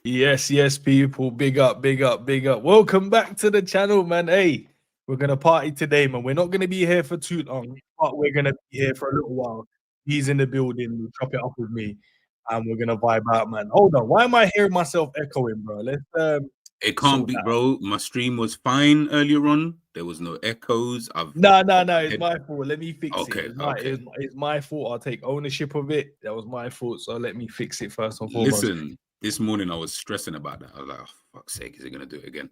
Yes, yes, people. Big up, big up, big up. Welcome back to the channel, man. Hey, we're gonna party today, man. We're not gonna be here for too long, but we're gonna be here for a little while. He's in the building, chop it up with me, and we're gonna vibe out, man. Hold on, why am I hearing myself echoing, bro? Let's It can't sort be, that. bro. My stream was fine earlier on. There was no echoes. No, it's my fault. Let me fix it. Okay, It's my fault. I'll take ownership of it. That was my fault. So let me fix it first and foremost. Listen, this morning I was stressing about that. I was like, oh, fuck's sake, is he gonna do it again?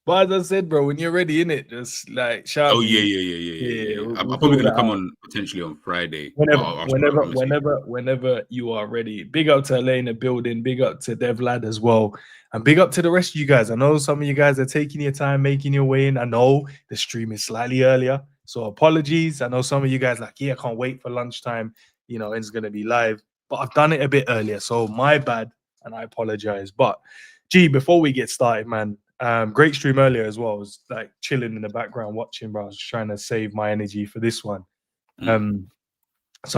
But as I said, bro, when you're ready in it, just like shout. Oh yeah. I'm We'll probably sort gonna that come out. on potentially on Friday. Whenever you are ready. Big up to Elena building, big up to Dev Lad as well, and big up to the rest of you guys. I know some of you guys are taking your time, making your way in. I know the stream is slightly earlier, so apologies. I know some of you guys like, yeah, I can't wait for lunchtime. You know, it's gonna be live, but I've done it a bit earlier, so my bad, and I apologize. But G, before we get started, man. Great stream earlier as well. I was like chilling in the background watching, bro. I was trying to save my energy for this one. Some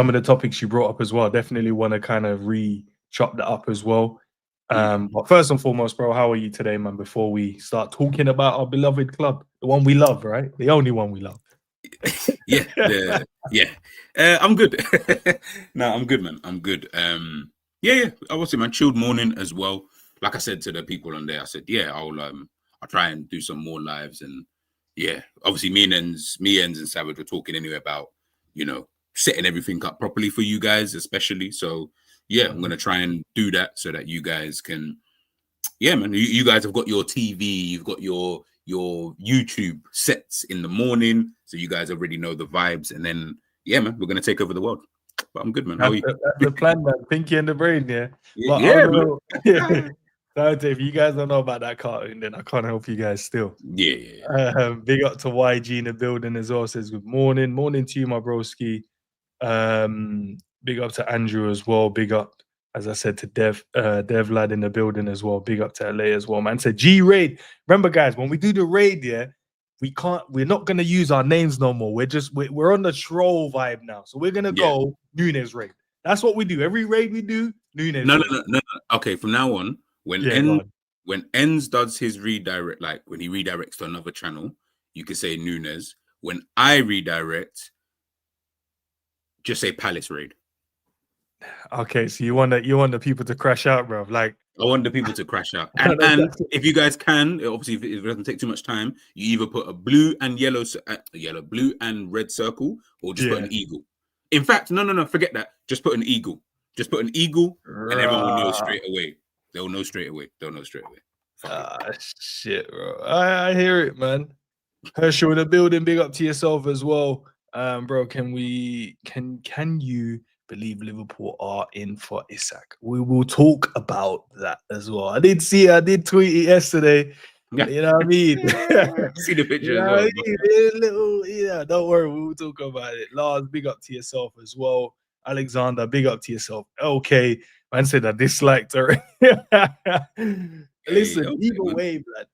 of the topics you brought up as well, definitely want to kind of chop that up as well. But first and foremost, bro, how are you today, man? Before we start talking about our beloved club, the one we love, right? The only one we love. I'm good. No, I'm good, man. I'm good. I was man. Chilled morning as well. Like I said to the people on there, I said, yeah, I'll try and do some more lives. And yeah, obviously me, Ends and Savage were talking anyway about, setting everything up properly for you guys, especially. So yeah, I'm gonna try and do that so that you guys can, man. You guys have got your TV, you've got your YouTube sets in the morning, so you guys already know the vibes. And then man, we're gonna take over the world. But I'm good, man. How are you? That's the plan, man. Pinky and the brain, yeah. But if you guys don't know about that cartoon, then I can't help you guys still. Yeah. Big up to YG in the building as well. Says good morning. Morning to you, my broski. Big up to Andrew as well. Big up, as I said, to Dev Lad in the building as well. Big up to LA as well, man. Said G Raid. Remember, guys, when we do the raid, we're not gonna use our names no more. We're on the troll vibe now. So we're gonna go Nunes raid. That's what we do. Every raid we do, Nunes. No. Okay, from now on, when Ends does his redirect, like when he redirects to another channel, you can say Nunes. When I redirect, just say Palace raid. Okay, so you want the people to crash out, bro? Like I want the people to crash out. And if you guys can, obviously, if it doesn't take too much time, you either put a blue and blue and red circle, or just put an eagle. In fact, no, forget that. Just put an eagle. Just put an eagle, and everyone will know straight away. They'll know straight away. Shit, bro. I hear it, man. Herschel in the building. Big up to yourself as well, bro. Can you believe Liverpool are in for Isak? We will talk about that as well. I did tweet it yesterday. Yeah. You know what I mean? See the picture as well. Don't worry, we'll talk about it. Lars, big up to yourself as well. Alexander, big up to yourself. Okay, man said I disliked her. Listen, either way, man.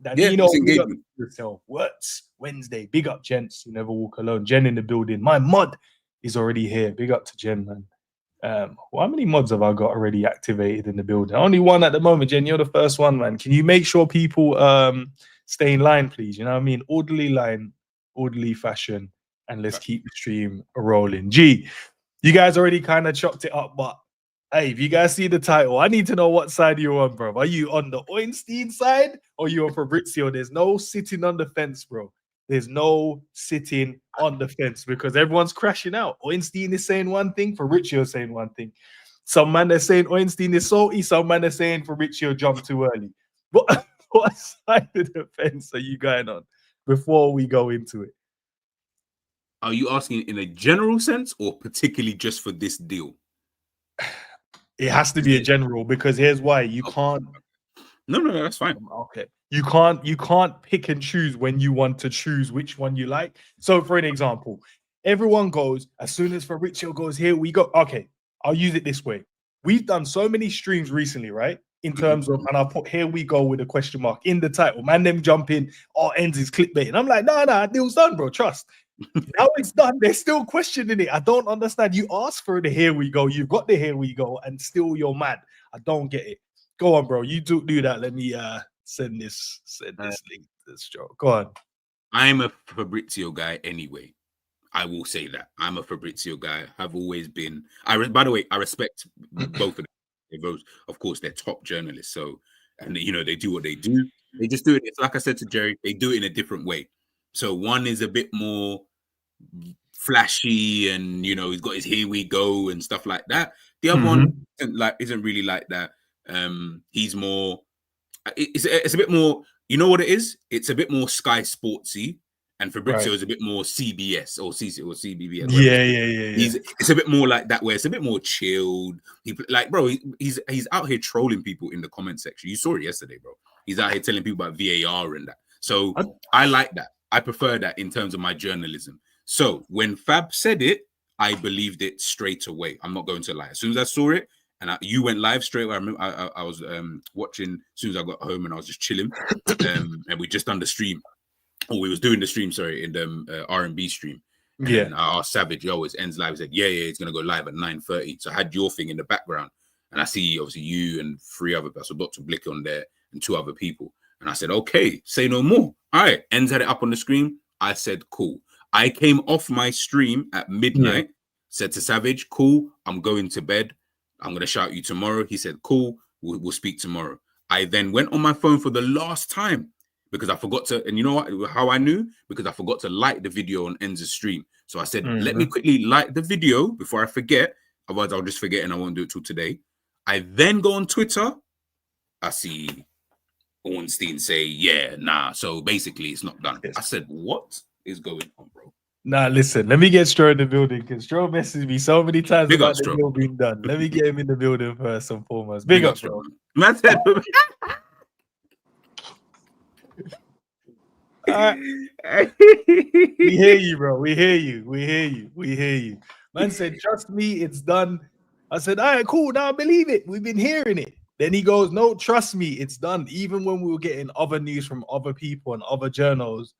Danilo, big up to yourself. Wirtz, Wednesday, big up, gents. You never walk alone. Jen in the building. My mod is already here. Big up to Jen, man. How many mods have I got already activated in the building? Only one at the moment, Jen. You're the first one, man. Can you make sure people stay in line, please? You know what I mean? Orderly line, orderly fashion, and let's keep the stream rolling. G, you guys already kind of chopped it up, but hey, if you guys see the title, I need to know what side you're on, bro. Are you on the Ornstein side or you're on Fabrizio? There's no sitting on the fence, bro. There's no sitting on the fence because everyone's crashing out. Ornstein is saying one thing, Fabrizio is saying one thing. Some man are saying Ornstein is salty, some man are saying Fabrizio jumped too early. What side of the fence are you going on before we go into it? Are you asking in a general sense or particularly just for this deal? It has to be a general because here's why. You can't. No, that's fine. Okay. You can't pick and choose when you want to choose which one you like. So for an example, everyone goes, as soon as Fabrizio goes, here we go. Okay, I'll use it this way. We've done so many streams recently, right? In terms of, and I'll put here we go with a question mark in the title. Man, them jump in, ends is clickbait. And I'm like, nah, deal's done, bro. Trust. Now it's done. They're still questioning it. I don't understand. You asked for the here we go. You've got the here we go, and still you're mad. I don't get it. Go on, bro. You do that. Let me send this link to the show. Go on. I'm a Fabrizio guy anyway. I will say that I'm a Fabrizio guy. Have always been. By the way, I respect both of them. Of course, they're top journalists. So, and they do what they do. They just do it. It's like I said to Jerry, they do it in a different way. So one is a bit more flashy, and he's got his "here we go" and stuff like that. The other one isn't really like that. He's more. It's a bit more. You know what it is? It's a bit more Sky Sportsy. And Fabrizio is a bit more CBS or CBBS. Yeah. It's a bit more like that, where it's a bit more chilled. He's out here trolling people in the comment section. You saw it yesterday, bro. He's out here telling people about VAR and that. So I like that. I prefer that in terms of my journalism. So when Fab said it, I believed it straight away. I'm not going to lie. As soon as I saw it, and you went live straight away. I remember I was watching as soon as I got home, and I was just chilling. And we just done the stream. Oh, we was doing the stream, sorry, in the R&B stream. And then I asked Savage, it ends live. He said, yeah, it's going to go live at 9:30. So I had your thing in the background. And I see, obviously, you and 3 other people. So Dr. Blick on there and 2 other people. And I said, okay, say no more. All right. Ends had it up on the screen. I said, cool. I came off my stream at midnight, said to Savage, cool, I'm going to bed. I'm going to shout you tomorrow. He said, cool, we'll speak tomorrow. I then went on my phone for the last time, because I forgot to, and you know what, how I knew? Because I forgot to like the video on Enz's stream. So I said, let me quickly like the video before I forget. Otherwise, I'll just forget and I won't do it till today. I then go on Twitter. I see Ornstein say, yeah, nah. So basically, it's not done. I said, what is going on, bro? Nah, listen, let me get Stro in the building, because Stro messaged me so many times about the deal being done. Let me get him in the building first and foremost. Big up, Stro. Man said, we hear you, bro. We hear you. Man said, trust me, it's done. I said, all right, cool. Now I believe it. We've been hearing it. Then he goes, no, trust me, it's done. Even when we were getting other news from other people and other journals.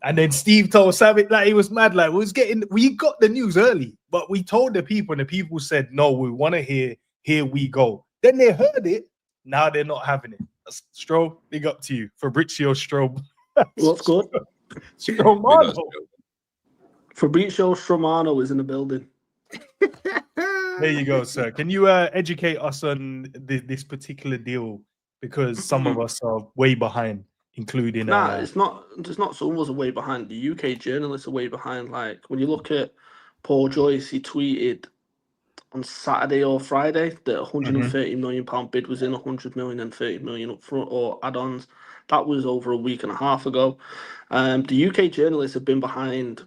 And then Steve told Savage, like, he was mad. Like, we got the news early, but we told the people, and the people said, no, we want to hear, here we go. Then they heard it. Now they're not having it. Stro, big up to you. Fabrizio Stro. What's good? Romano. Fabrizio Romano is in the building. There you go, sir. Can you educate us on this particular deal? Because some of us are way behind, including... it's not some of us are way behind. The UK journalists are way behind. Like, when you look at Paul Joyce, he tweeted on Saturday or Friday that £130 million bid was in, 100 million and 30 million up front or add-ons. That was over a week and a half ago. The UK journalists have been behind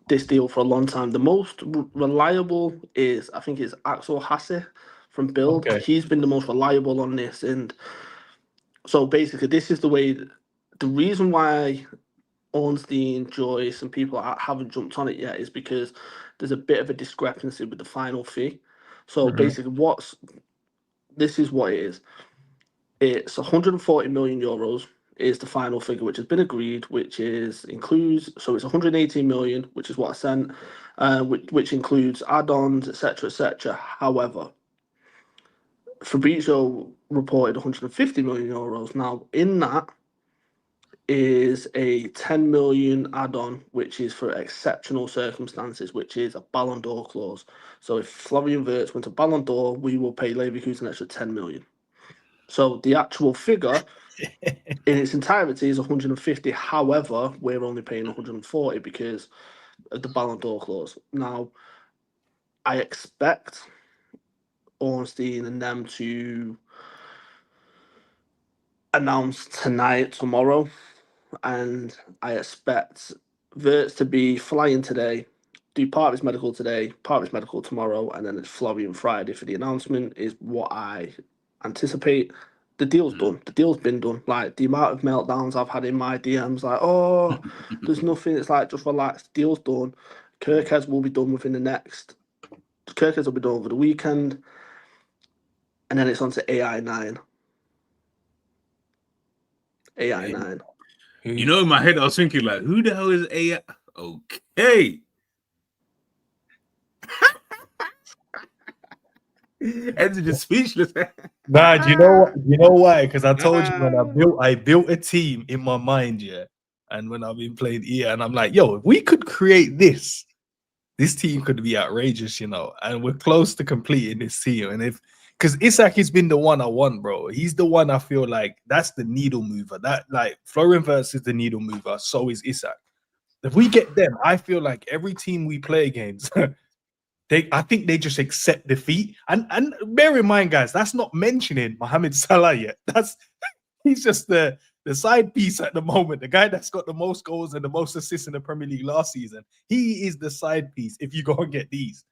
this deal for a long time. The most reliable is, I think, it's Axel Hasse from Bild. Okay. He's been the most reliable on this. And so basically, this is the way, the reason why Ornstein, Joyce, and people haven't jumped on it yet is because there's a bit of a discrepancy with the final fee. So basically, this is what it is. It's 140 million euros is the final figure, which has been agreed, which includes, so it's 118 million, which is what I sent, which includes add-ons, etc., etc. However, Fabrizio reported 150 million euros. Now, in that is a 10 million add-on, which is for exceptional circumstances, which is a Ballon d'Or clause. So if Florian Wirtz went to Ballon d'Or, we will pay Leverkusen an extra 10 million. So the actual figure in its entirety is 150. However, we're only paying 140 because of the Ballon d'Or clause. Now, I expect Ornstein and them to announce tonight, tomorrow, and I expect Wirtz to be flying today, do part of his medical today, part of his medical tomorrow, and then it's Florian Friday for the announcement, is what I anticipate. The deal's done. The deal's been done. Like, the amount of meltdowns I've had in my DMs, like, oh, there's nothing. It's like, just relax. The deal's done. Kirkheads will be done within the next... Kirkheads will be done over the weekend. And then it's on to AI9. AI9. You know, in my head, I was thinking, like, who the hell is AI? Okay. Ed's just speechless. Nah, do you know what? You know why? Because I told you when I built a team in my mind, yeah. And when I've been playing EA, and I'm like, yo, if we could create this team could be outrageous, you know. And we're close to completing this team. And because Isak has been the one I want, bro. He's the one I feel like that's the needle mover. That like Florian Wirtz is the needle mover. So is Isak. If we get them, I feel like every team we play against. I think they just accept defeat. And bear in mind, guys, that's not mentioning Mohamed Salah yet. He's just the side piece at the moment. The guy that's got the most goals and the most assists in the Premier League last season. He is the side piece if you go and get these.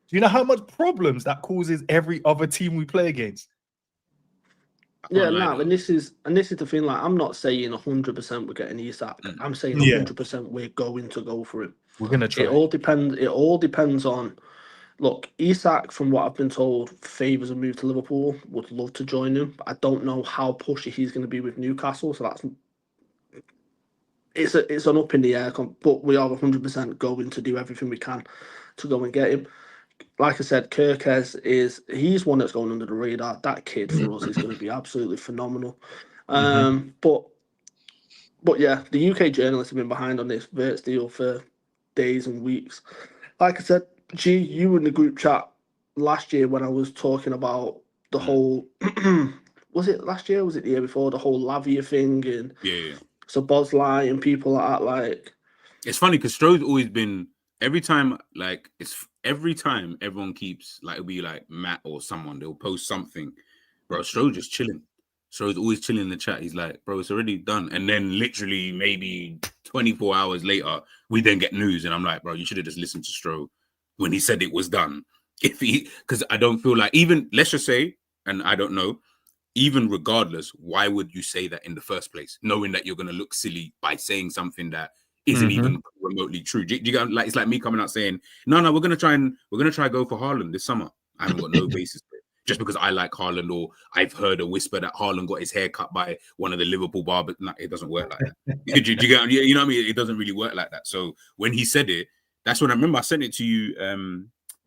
Do you know how much problems that causes every other team we play against? Yeah, no, and this is the thing. Like, I'm not saying 100% we're getting Isak. I'm saying 100% we're going to go for him. We're gonna try. It all depends on. Look, Isak, from what I've been told, favours a move to Liverpool. Would love to join him. I don't know how pushy he's going to be with Newcastle. So it's an up in the air. But we are 100% going to do everything we can to go and get him. Like I said, Kirkes he's one that's going under the radar. That kid for us is going to be absolutely phenomenal. But yeah, the UK journalists have been behind on this Wirtz deal for days and weeks. Like I said, G, you were in the group chat last year when I was talking about the whole. Was it last year? Or was it the year before? The whole Lavia thing and so Bosley and people like that. Like, it's funny because Stroh's always been every time everyone keeps like it'll be like Matt or someone, they'll post something, bro. Stroh's just chilling. Stroh's always chilling in the chat. He's like, bro, it's already done. And then literally maybe 24 hours later, we then get news, and I'm like, bro, you should have just listened to Stroh when he said it was done. Because I don't feel like, even let's just say, and I don't know, even regardless, why would you say that in the first place, knowing that you're going to look silly by saying something that isn't even remotely true? Do you get, like, it's like me coming out saying, no, we're going to try go for Haaland this summer. I haven't got no basis for it. Just because I like Haaland, or I've heard a whisper that Haaland got his hair cut by one of the Liverpool barbers. No, it doesn't work like that. do you get, you know what I mean? It doesn't really work like that. So when he said it, that's when I remember I sent it to you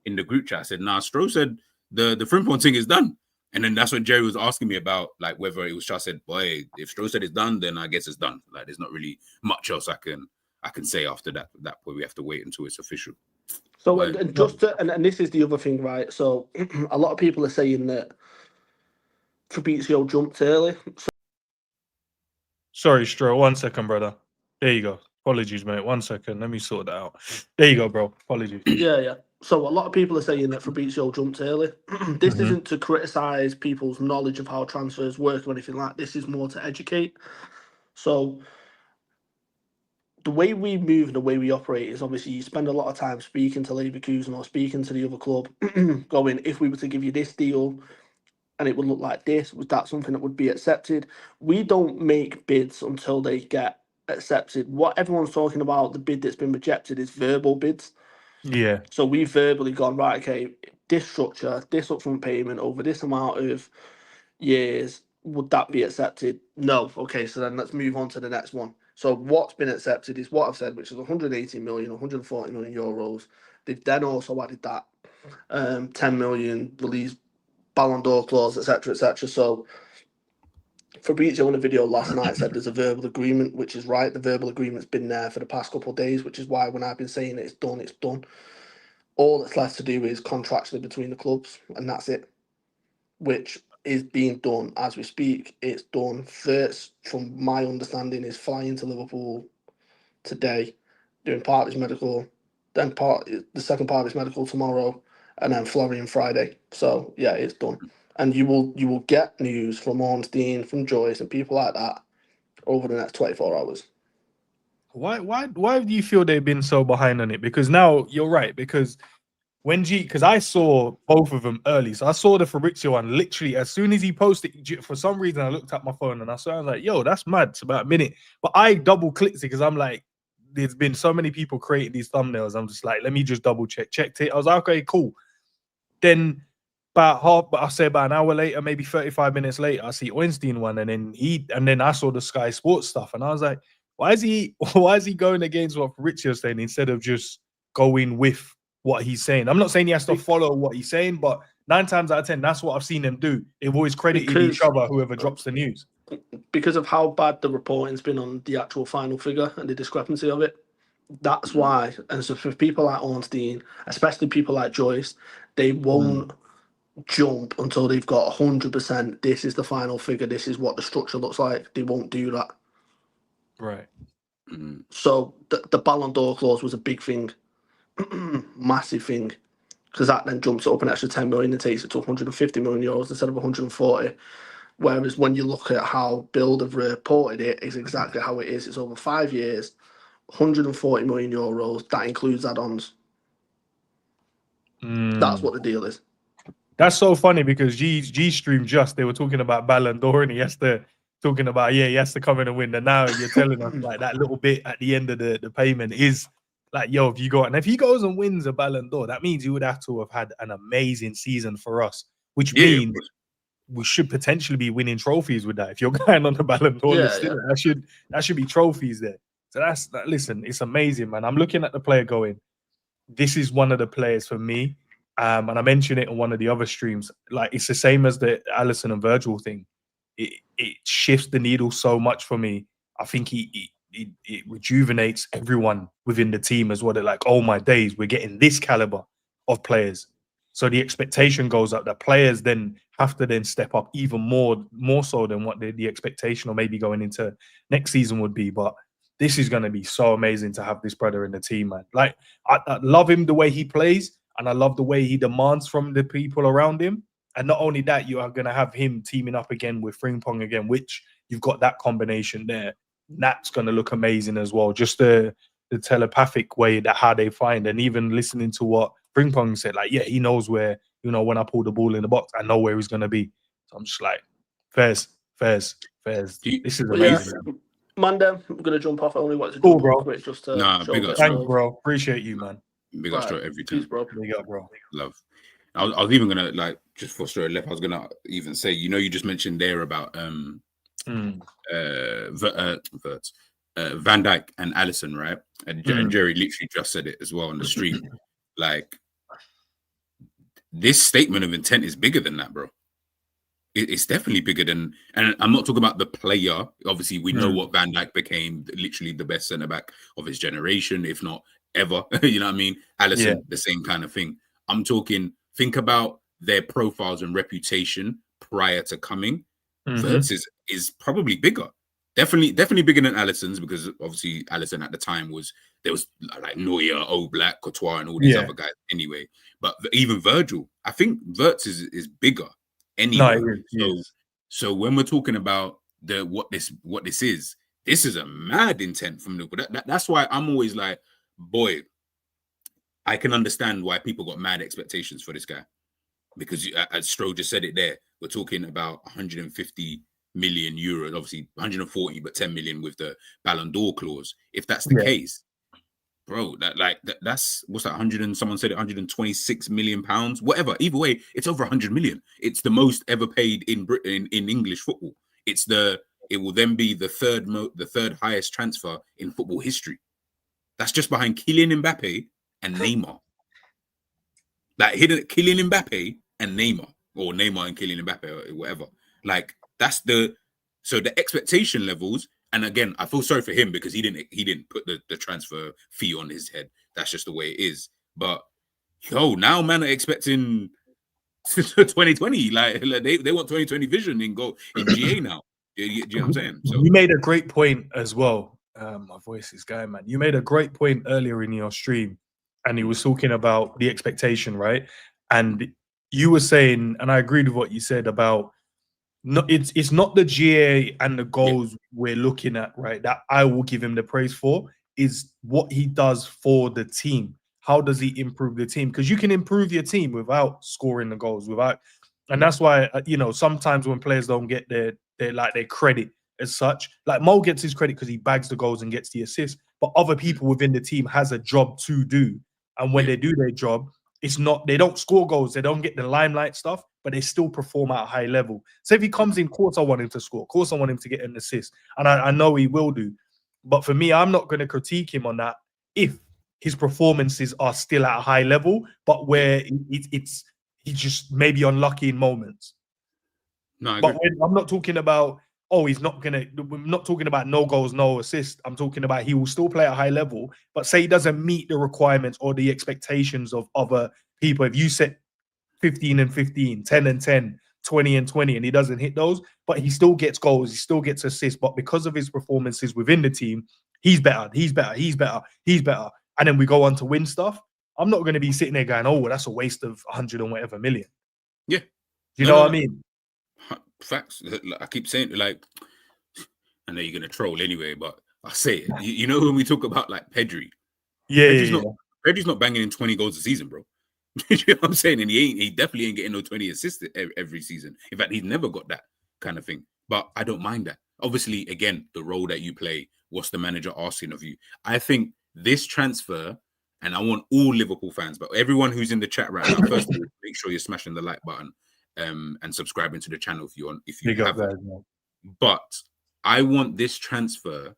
in the group chat. I said, nah, Stroh said the Frimpong thing is done. And then that's when Jerry was asking me about like whether it was true. I said, boy, if Stroh said it's done, then I guess it's done. Like, there's not really much else I can say after that. At that point, we have to wait until it's official. So and this is the other thing, right? So a lot of people are saying that Fabrizio jumped early. Sorry, Stroh. 1 second, brother. There you go. Apologies, mate. 1 second. Let me sort that out. There you go, bro. Apologies. Yeah. So a lot of people are saying that Fabrizio jumped early. This isn't to criticise people's knowledge of how transfers work or anything like that. This is more to educate. So the way we move and the way we operate is obviously you spend a lot of time speaking to Leverkusen or speaking to the other club, going, if we were to give you this deal and it would look like this, was that something that would be accepted? We don't make bids until they get accepted. What everyone's talking about, the bid that's been rejected, is verbal bids. Yeah. So we've verbally gone, right, okay, this structure, this upfront payment over this amount of years, would that be accepted? No. Okay, so then let's move on to the next one. So what's been accepted is what I've said, which is 180 million, 140 million euros. They've then also added that 10 million release Ballon d'Or clause, etc., etc. So Fabrizio in a video last night said there's a verbal agreement, which is right. The verbal agreement's been there for the past couple of days, which is why when I've been saying it's done, it's done. All that's left to do is contractually between the clubs, and that's it, which is being done as we speak. It's done. First, from my understanding, is flying to Liverpool today, doing part of his medical, then the second part of his medical tomorrow, and then Florian Friday. So yeah, it's done. And you will get news from Ornstein, from Joyce, and people like that over the next 24 hours. Why do you feel they've been so behind on it? Because now you're right. Because because I saw both of them early, so I saw the Fabrizio one literally as soon as he posted. For some reason, I looked at my phone and I was like, "Yo, that's mad." It's about a minute, but I double clicked it because I'm like, "There's been so many people creating these thumbnails." I'm just like, "Let me just double check." Checked it. I was like, "Okay, cool." Then about an hour later, maybe 35 minutes later, I see Ornstein one, and then I saw the Sky Sports stuff, and I was like, why is he going against what Fabrizio's saying instead of just going with what he's saying? I'm not saying he has to follow what he's saying, but 9 times out of 10, that's what I've seen them do. They've always credited each other, whoever drops the news. Because of how bad the reporting's been on the actual final figure and the discrepancy of it. That's why. And so for people like Ornstein, especially people like Joyce, they won't jump until they've got 100%. This is the final figure. This is what the structure looks like. They won't do that. Right. So the Ballon d'Or clause was a big thing, massive thing, because that then jumps it up an extra 10 million and takes it to 150 million euros instead of 140. Whereas when you look at how Bild have reported it, it's exactly how it is. It's over 5 years, 140 million euros. That includes add-ons. That's what the deal is. That's so funny because G Stream they were talking about Ballon d'Or and he has to come in and win. And now you're telling us like that little bit at the end of the payment is like, yo, if he goes and wins a Ballon d'Or, that means he would have to have had an amazing season for us, which means we should potentially be winning trophies with that. If you're going on the Ballon d'Or list, that should be trophies there. So listen, it's amazing, man. I'm looking at the player going, this is one of the players for me. And I mentioned it on one of the other streams. Like, it's the same as the Alisson and Virgil thing. It shifts the needle so much for me. I think it rejuvenates everyone within the team as well. They're like, oh my days, we're getting this caliber of players. So the expectation goes up. The players then have to then step up even more so than what the expectation or maybe going into next season would be. But this is going to be so amazing to have this brother in the team, man. Like, I love him the way he plays. And I love the way he demands from the people around him. And not only that, you are going to have him teaming up again with Frimpong again, which you've got that combination there. That's going to look amazing as well. Just the telepathic way that how they find, and even listening to what Frimpong said, like, yeah, he knows where, when I pull the ball in the box, I know where he's going to be. So I'm just like, fairs. This is amazing. Yeah. Monday, I'm going to jump off. I only want to jump off quick just to show thanks, bro. Appreciate you, man. Big up straight every time. Peace, bro. Big up, bro. Love. I was even gonna just for straight left. I was gonna even say, you just mentioned there about Van Dijk and Alisson, right? And Jerry literally just said it as well on the stream. Like, this statement of intent is bigger than that, bro. It's definitely bigger than, and I'm not talking about the player. Obviously, we know what Van Dijk became, literally the best centre back of his generation, if not ever. You know what I mean? Alisson, the same kind of thing. I'm talking, think about their profiles and reputation prior to coming. Wirtz is probably bigger. Definitely bigger than Alisson's, because obviously Alisson at the time there was like Neuer, Oblak, Courtois, and all these other guys anyway. But even Virgil, I think Wirtz is bigger anyway. So when we're talking about what this is a mad intent from Liverpool. That's why I'm always like, boy, I can understand why people got mad expectations for this guy, because as Stroh just said it there, we're talking about 150 million euros, obviously 140, but 10 million with the Ballon d'Or clause. If that's the case, bro, that's what's that? 100 and someone said 126 million pounds, whatever. Either way, it's over 100 million. It's the most ever paid in Britain in English football. It will then be the third highest transfer in football history. That's just behind Kylian Mbappe and Neymar. Like, hidden Kylian Mbappe and Neymar, or Neymar and Kylian Mbappe, or whatever. Like, so the expectation levels. And again, I feel sorry for him because he didn't put the transfer fee on his head. That's just the way it is. But now man are expecting 2020. Like they want 2020 vision in GA now. You know what I'm saying? So you made a great point as well. My voice is going, man. You made a great point earlier in your stream, and he was talking about the expectation, right? And you were saying, and I agreed with what you said about, it's not the GA and the goals we're looking at, right? That I will give him the praise for is what he does for the team. How does he improve the team? Because you can improve your team without scoring the goals, and that's why sometimes when players don't get their credit as such, like Mo gets his credit because he bags the goals and gets the assists, but other people within the team has a job to do, and when they do their job, it's not, they don't score goals, they don't get the limelight stuff, but they still perform at a high level. So if he comes in, of course I want him to score, of course I want him to get an assist, and I know he will do. But for me, I'm not going to critique him on that if his performances are still at a high level, but where he's just maybe unlucky in moments. No, I but agree. I'm not talking about, he's not going to, we're not talking about no goals, no assists. I'm talking about he will still play at a high level, but say he doesn't meet the requirements or the expectations of other people. If you set 15 and 15, 10 and 10, 20 and 20, and he doesn't hit those, but he still gets goals, he still gets assists, but because of his performances within the team, he's better. And then we go on to win stuff. I'm not going to be sitting there going, oh, well, that's a waste of 100 and whatever million. Yeah. You know what I mean? Facts. I keep saying, like, I know you're going to troll anyway, but I'll say it. You know, when we talk about, like, Pedri. Pedri's not banging in 20 goals a season, bro. You know what I'm saying? And he definitely ain't getting no 20 assists every season. In fact, he's never got that kind of thing. But I don't mind that. Obviously, again, the role that you play, what's the manager asking of you? I think this transfer, and I want all Liverpool fans, but everyone who's in the chat right now, first of all, make sure you're smashing the like button and subscribing to the channel if you haven't. But I want this transfer,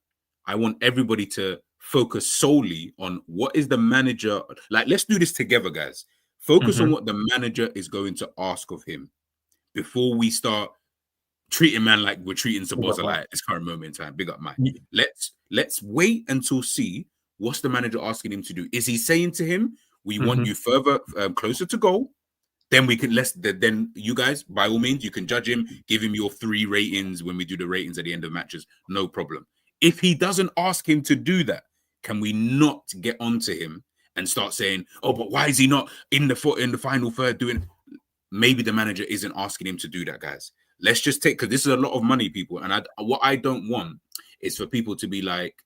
I want everybody to focus solely on what is the manager, like, let's do this together, guys. Focus on what the manager is going to ask of him before we start treating man like we're treating Sabozalai at this current moment in time. Big up, Mike. Let's wait until see what's the manager asking him to do. Is he saying to him, we want you further, closer to goal? Then we can, then you guys, by all means, you can judge him, give him your 3 ratings when we do the ratings at the end of matches. No problem. If he doesn't ask him to do that, can we not get onto him and start saying, oh, but why is he not in the final third doing? Maybe the manager isn't asking him to do that, guys. Let's just take, because this is a lot of money, people. And what I don't want is for people to be like,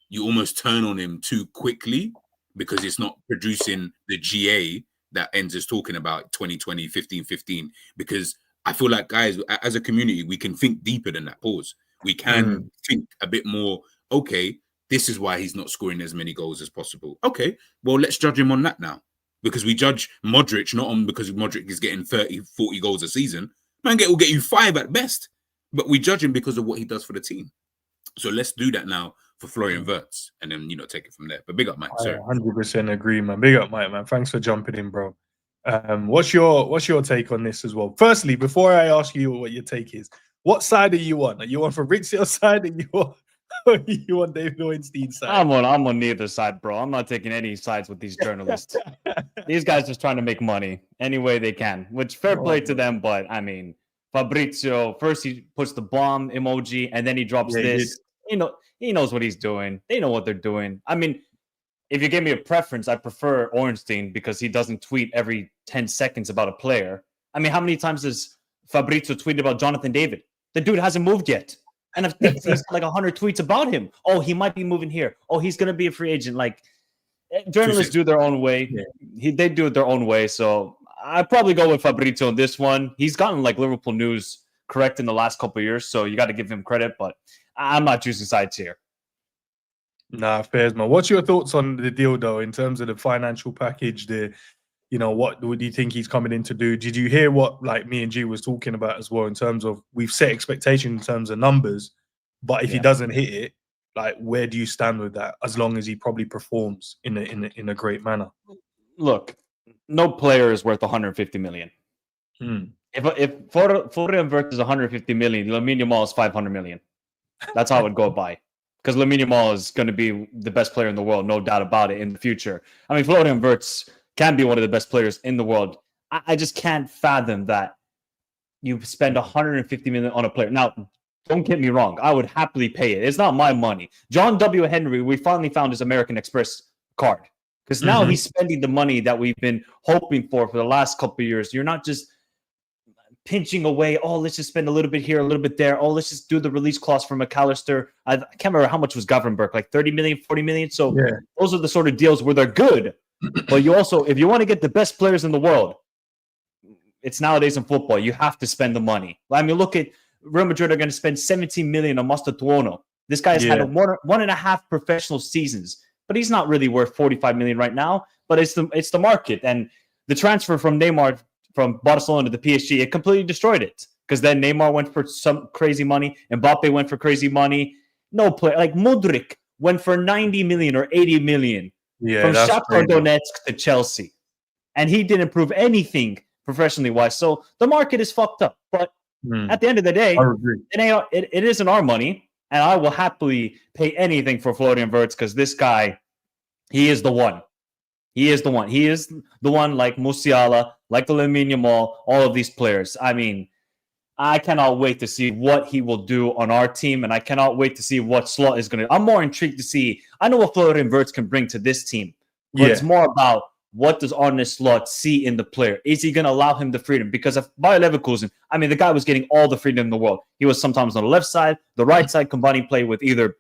you almost turn on him too quickly because it's not producing the GA that Enz is talking about 2020, 15, because I feel like, guys, as a community, we can think deeper than that. Pause. We can think a bit more, okay, this is why he's not scoring as many goals as possible. Okay, well, let's judge him on that now. Because we judge Modric not on because Modric is getting 30, 40 goals a season. Man will get you 5 at best. But we judge him because of what he does for the team. So let's do that now for Florian Wirtz and then, take it from there. But big up, Mike. I 100% agree, man. Big up, Mike, man. Thanks for jumping in, bro. What's your take on this as well? Firstly, before I ask you what your take is, what side are you on? Are you on Fabrizio's side or you on David Ornstein's side? I'm on neither side, bro. I'm not taking any sides with these journalists. These guys just trying to make money any way they can, which fair play to them. But I mean, Fabrizio, first he puts the bomb emoji and then he drops this. He knows what he's doing. They know what they're doing. I mean, if you give me a preference, I prefer Ornstein because he doesn't tweet every 10 seconds about a player. I mean, how many times has Fabrizio tweeted about Jonathan David? The dude hasn't moved yet. And I think he's like 100 tweets about him. Oh, he might be moving here. Oh, he's going to be a free agent. Like, journalists do their own way. Yeah. They do it their own way. So I'd probably go with Fabrizio on this one. He's gotten like Liverpool news correct in the last couple of years. So you got to give him credit. But I'm not choosing sides here. Nah, fairs, man. What's your thoughts on the deal, though, in terms of the financial package? What do you think he's coming in to do? Did you hear what like me and G was talking about as well in terms of we've set expectations in terms of numbers, but if he doesn't hit it, like where do you stand with that? As long as he probably performs in a great manner. Look, no player is worth 150 million. If Florian Wirtz is 150 million, Lamine Yamal is 500 million. That's how it would go by. Because Lamine Yamal is going to be the best player in the world, no doubt about it, in the future. I mean, Florian Wirtz can be one of the best players in the world. I just can't fathom that you spend 150 million on a player. Now, don't get me wrong. I would happily pay it. It's not my money. John W. Henry, we finally found his American Express card. Because now he's spending the money that we've been hoping for the last couple of years. You're not just pinching away, oh, let's just spend a little bit here, a little bit there. Oh, let's just do the release clause for McAllister. I can't remember how much was Gravenberch, like 30 million, 40 million. So those are the sort of deals where they're good. But you also, if you want to get the best players in the world, it's nowadays in football, you have to spend the money. I mean, look at Real Madrid are going to spend 17 million on Mastertuono. This guy has had 1.5 professional seasons, but he's not really worth 45 million right now. But it's the market. And the transfer from Neymar from Barcelona to the PSG, it completely destroyed it. Because then Neymar went for some crazy money. Mbappe went for crazy money. No player. Like Mudryk went for 90 million or 80 million. From Shakhtar Donetsk to Chelsea. And he didn't prove anything professionally wise. So the market is fucked up. But at the end of the day, it isn't our money. And I will happily pay anything for Florian Wirtz because this guy, he is the one. He is the one. He is the one like Musiala, like the Lamine Yamal, all of these players. I mean, I cannot wait to see what he will do on our team, and I cannot wait to see what Slot is going to. I'm more intrigued to see. I know what Florian Wirtz can bring to this team, but it's more about what does Arne Slot see in the player. Is he going to allow him the freedom? Because if Bayer Leverkusen, I mean, the guy was getting all the freedom in the world. He was sometimes on the left side, the right side, combining play with either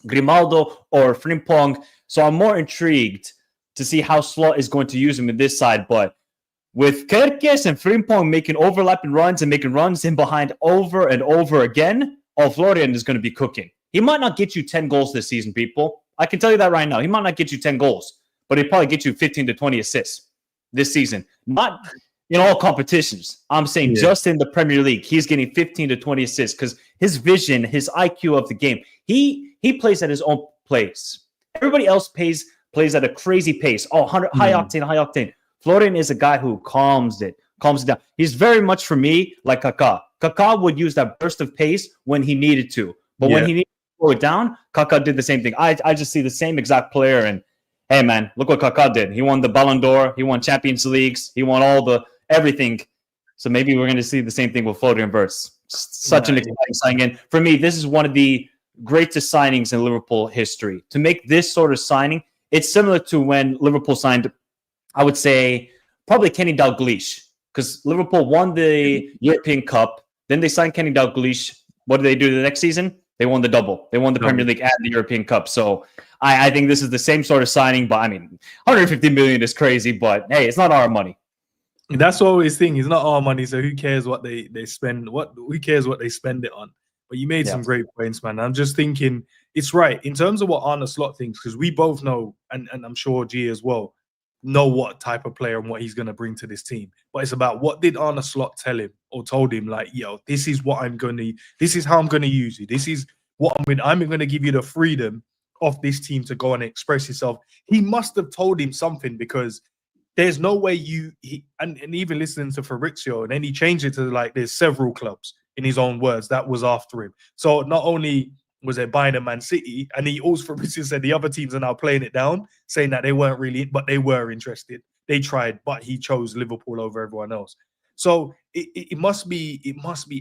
Grimaldo or Frimpong. So I'm more intrigued to see how Slot is going to use him in this side, but with Kerkes and Frimpong making overlapping runs and making runs in behind over and over again, Florian is going to be cooking. He might not get you 10 goals this season, people. I can tell you that right now. He might not get you 10 goals, but he'll probably get you 15 to 20 assists this season. Not in all competitions. I'm saying just in the Premier League, he's getting 15 to 20 assists because his vision, his IQ of the game, he plays at his own pace. Everybody else plays at a crazy pace. High octane. Florian is a guy who calms it down. He's very much, for me, like Kaká. Kaká would use that burst of pace when he needed to. But when he needed to slow it down, Kaká did the same thing. I just see the same exact player. And, hey, man, look what Kaká did. He won the Ballon d'Or. He won Champions Leagues. He won everything. So maybe we're going to see the same thing with Florian Wirtz. Such an exciting signing. And for me, this is one of the greatest signings in Liverpool history. To make this sort of signing, it's similar to when Liverpool signed, I would say, probably Kenny Dalglish, because Liverpool won the European Cup. Then they signed Kenny Dalglish. What did they do the next season? They won the double. They won the Premier League and the European Cup. So I think this is the same sort of signing. But I mean, 150 million is crazy. But hey, it's not our money. That's what I always think. It's not our money. So who cares what they spend? Who cares what they spend it on? But you made some great points, man. I'm just thinking it's right in terms of what Arne Slot thinks, because we both know, and I'm sure G as well, know what type of player and what he's going to bring to this team. But it's about what did Arne Slot tell him or told him, like, yo, this is what this is how I'm going to use you. This is what I'm going to give you the freedom of this team to go and express yourself. He must have told him something, because there's no way and even listening to Fabrizio, and then he changed it to like there's several clubs in his own words that was after him. So not only was it Bayern and Man City, and he also, Fabrizio said, the other teams are now playing it down, saying that they weren't really, but they were interested. They tried, but he chose Liverpool over everyone else. So it must be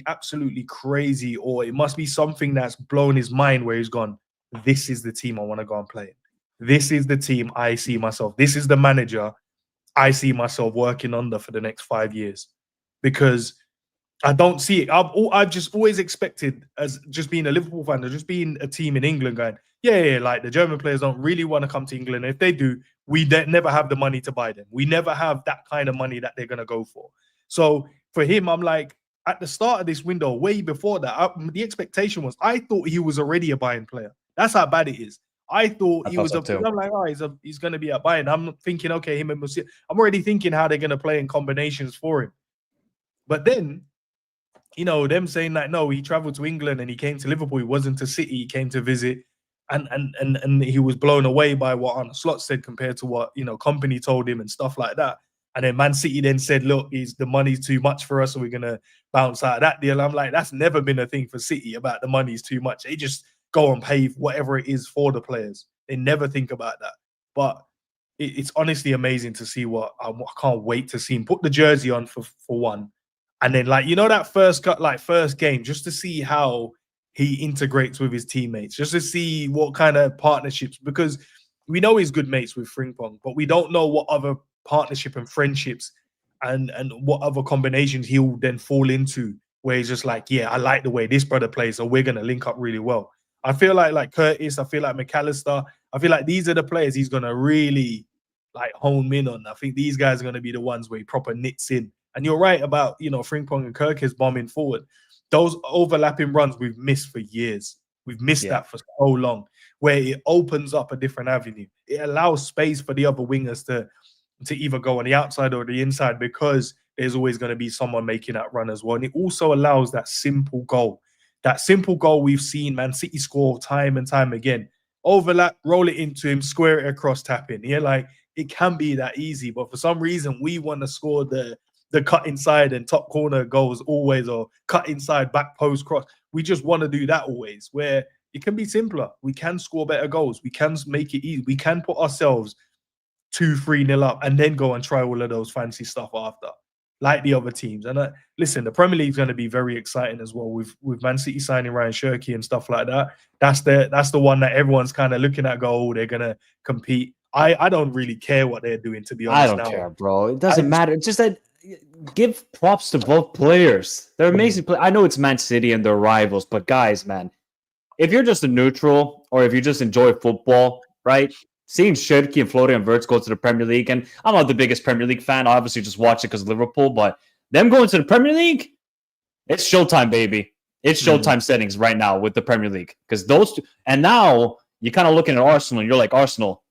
absolutely crazy, or it must be something that's blown his mind, where he's gone, this is the team I want to go and play. This is the team I see myself. This is the manager I see myself working under for the next 5 years, because I don't see it. I've just always expected, as just being a Liverpool fan, or just being a team in England, going, like the German players don't really want to come to England. And if they do, we never have the money to buy them. We never have that kind of money that they're going to go for. So for him, I'm like, at the start of this window, way before that, the expectation was, I thought he was already a Bayern player. That's how bad it is. I thought he was I'm like, he's going to be at Bayern. I'm thinking, okay, him and Musiala. I'm already thinking how they're going to play in combinations for him. But then, them saying that, no, he traveled to England and he came to Liverpool. He wasn't to City. He came to visit. And he was blown away by what Arne Slot said compared to what, company told him and stuff like that. And then Man City then said, look, the money's too much for us, so we're going to bounce out of that deal. I'm like, that's never been a thing for City about the money's too much. They just go and pay whatever it is for the players. They never think about that. But it's honestly amazing to see what I can't wait to see him put the jersey on for one. And then, that first game, just to see how he integrates with his teammates, just to see what kind of partnerships, because we know he's good mates with Frimpong, but we don't know what other partnership and friendships and what other combinations he'll then fall into, where he's just like, I like the way this brother plays, so we're going to link up really well. I feel like Curtis, I feel like McAllister, I feel like these are the players he's going to really hone in on. I think these guys are going to be the ones where he proper knits in. And you're right about, Frimpong and Kirk bombing forward. Those overlapping runs we've missed for years. We've missed that for so long, where it opens up a different avenue. It allows space for the other wingers to either go on the outside or the inside, because there's always going to be someone making that run as well. And it also allows that simple goal. That simple goal we've seen Man City score time and time again. Overlap, roll it into him, square it across, tap in. It can be that easy. But for some reason, we want to score the the cut inside and top corner goals always, or cut inside, back post cross. We just want to do that always, where it can be simpler. We can score better goals. We can make it easy. We can put ourselves 2-3-0 up and then go and try all of those fancy stuff after, like the other teams. And listen, the Premier League is going to be very exciting as well with Man City signing Ryan Cherki and stuff like that. That's the one that everyone's kind of looking at. They're going to compete. I don't really care what they're doing, to be honest. I don't care, bro. It doesn't matter. It's just that give props to both players. They're amazing players. I know it's Man City and their rivals, but guys, man, if you're just a neutral or if you just enjoy football, right? Seeing Cherki and Florian Wirtz go to the Premier League, and I'm not the biggest Premier League fan. I obviously just watch it because of Liverpool, but them going to the Premier League, it's showtime, baby. It's showtime settings right now with the Premier League. Because those two, and now you're kind of looking at Arsenal, and you're like, Arsenal,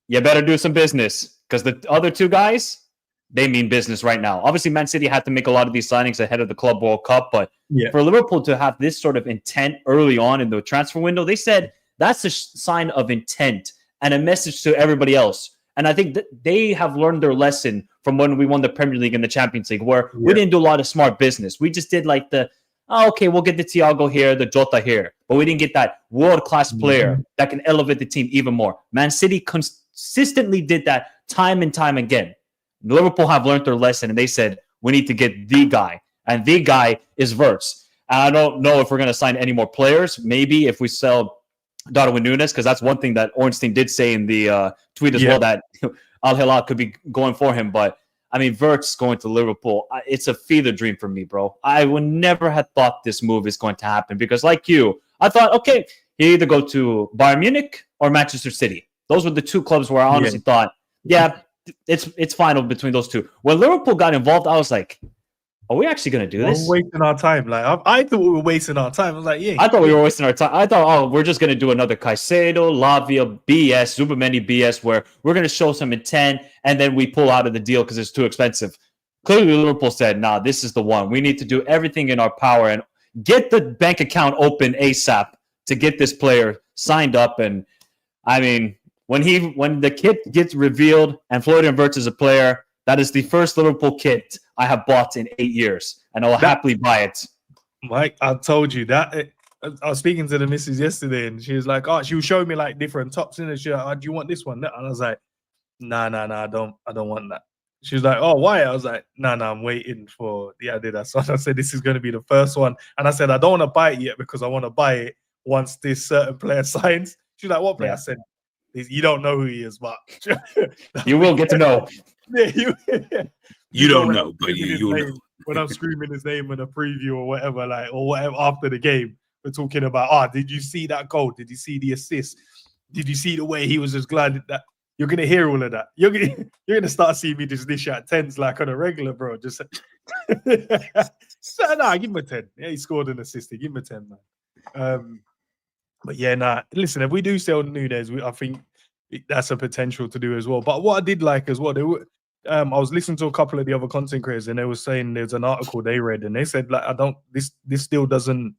you better do some business. Because the other two guys, they mean business right now. Obviously, Man City had to make a lot of these signings ahead of the Club World Cup, but for Liverpool to have this sort of intent early on in the transfer window, they said that's a sign of intent and a message to everybody else. And I think that they have learned their lesson from when we won the Premier League and the Champions League, where we didn't do a lot of smart business. We just did like okay, we'll get the Thiago here, the Jota here. But we didn't get that world-class player that can elevate the team even more. Man City consistently did that time and time again. Liverpool have learned their lesson, and they said, we need to get the guy. And the guy is Wirtz. I don't know if we're going to sign any more players. Maybe if we sell Darwin Núñez, because that's one thing that Ornstein did say in the tweet as well, that Al Hilal could be going for him. But I mean, Wirtz going to Liverpool, it's a fever dream for me, bro. I would never have thought this move is going to happen because, like you, I thought, okay, he either go to Bayern Munich or Manchester City. Those were the two clubs where I honestly thought, it's final between those two. When Liverpool got involved, I was like, are we actually going to do this? We're wasting our time. Like I thought we were wasting our time. I was like, I thought we were wasting our time. I thought, we're just going to do another Caicedo, Lavia, BS, Zubamendi BS, where we're going to show some intent and then we pull out of the deal because it's too expensive. Clearly, Liverpool said, nah, this is the one. We need to do everything in our power and get the bank account open ASAP to get this player signed up. And I mean, when the kit gets revealed and Florian Wirtz is a player, that is the first Liverpool kit I have bought in 8 years, and I will happily buy it. Mike, I told you that. I was speaking to the missus yesterday, and she was like, she was showing me like different tops in it. She was like, do you want this one? And I was like, nah, I don't want that. She was like, oh, why? I was like, nah, I'm waiting for the Adidas. So I said, this is going to be the first one. And I said, I don't want to buy it yet because I want to buy it once this certain player signs. She's like, what player? I said, you don't know who he is, but you will get to know. You don't know, but you know. When I'm screaming his name in a preview or whatever after the game, we're talking about, did you see that goal? Did you see the assist? Did you see the way he was just glad that you're gonna hear all of that? You're gonna start seeing me just dish out tens like on a regular, bro. Just so, give him a 10. Yeah, he scored an assist. Give him a 10, man. But yeah, listen, if we do sell Núñez, I think that's a potential to do as well. But what I did like as well, I was listening to a couple of the other content creators, and they were saying there's an article they read, and they said like, this still doesn't,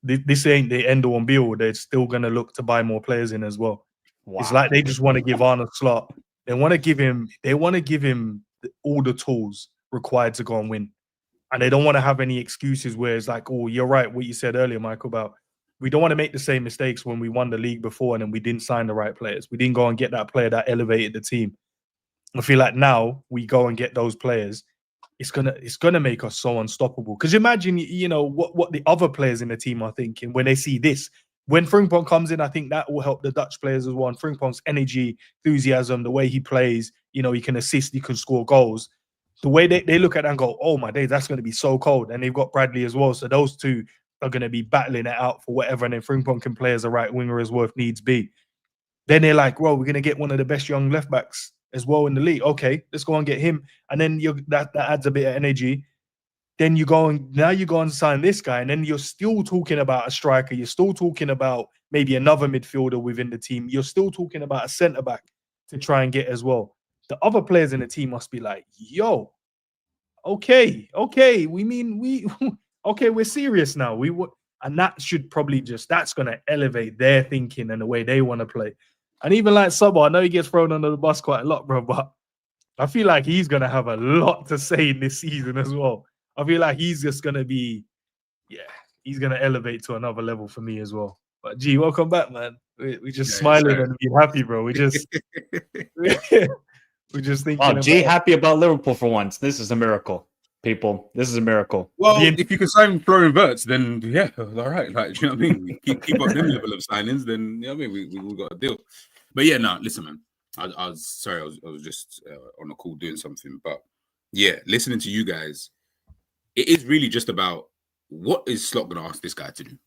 this ain't the end all and be all. They're still gonna look to buy more players in as well. Wow. It's like they just want to give Arne Slot. They want to give him all the tools required to go and win, and they don't want to have any excuses where it's like, oh, you're right, what you said earlier, Michael, about. We don't want to make the same mistakes when we won the league before and then we didn't sign the right players. We didn't go and get that player that elevated the team. I feel like now we go and get those players. It's gonna make us so unstoppable. Because imagine, what the other players in the team are thinking when they see this. When Frimpong comes in, I think that will help the Dutch players as well. And Frimpong's energy, enthusiasm, the way he plays, he can assist, he can score goals. The way they look at it and go, oh my days, that's going to be so cold. And they've got Bradley as well. So those two are going to be battling it out for whatever, and then Frimpong can play as a right winger as well if needs be. Then they're like, well, we're going to get one of the best young left backs as well in the league. Okay, let's go and get him. And then that adds a bit of energy. Then you go and sign this guy, and then you're still talking about a striker. You're still talking about maybe another midfielder within the team. You're still talking about a centre back to try and get as well. The other players in the team must be like, yo, okay, okay, we're serious now. And that should probably that's going to elevate their thinking and the way they want to play. And even like Saba, I know he gets thrown under the bus quite a lot, bro, but I feel like he's gonna have a lot to say in this season as well. I feel like he's just gonna be, he's gonna elevate to another level for me as well. But G, welcome back, man. We're just smiling and being happy, bro. We just we're just thinking. Oh, G, happy about Liverpool for once. This is a miracle, people. This is a miracle. Well, if you can sign Florian Wirtz, then yeah, all right. Like, you know what I mean? Keep up them level of signings, then you know what I mean. We got a deal. But yeah, no, listen, man. I was sorry, I was just on a call doing something, but yeah, listening to you guys, it is really just about what is Slot going to ask this guy to do.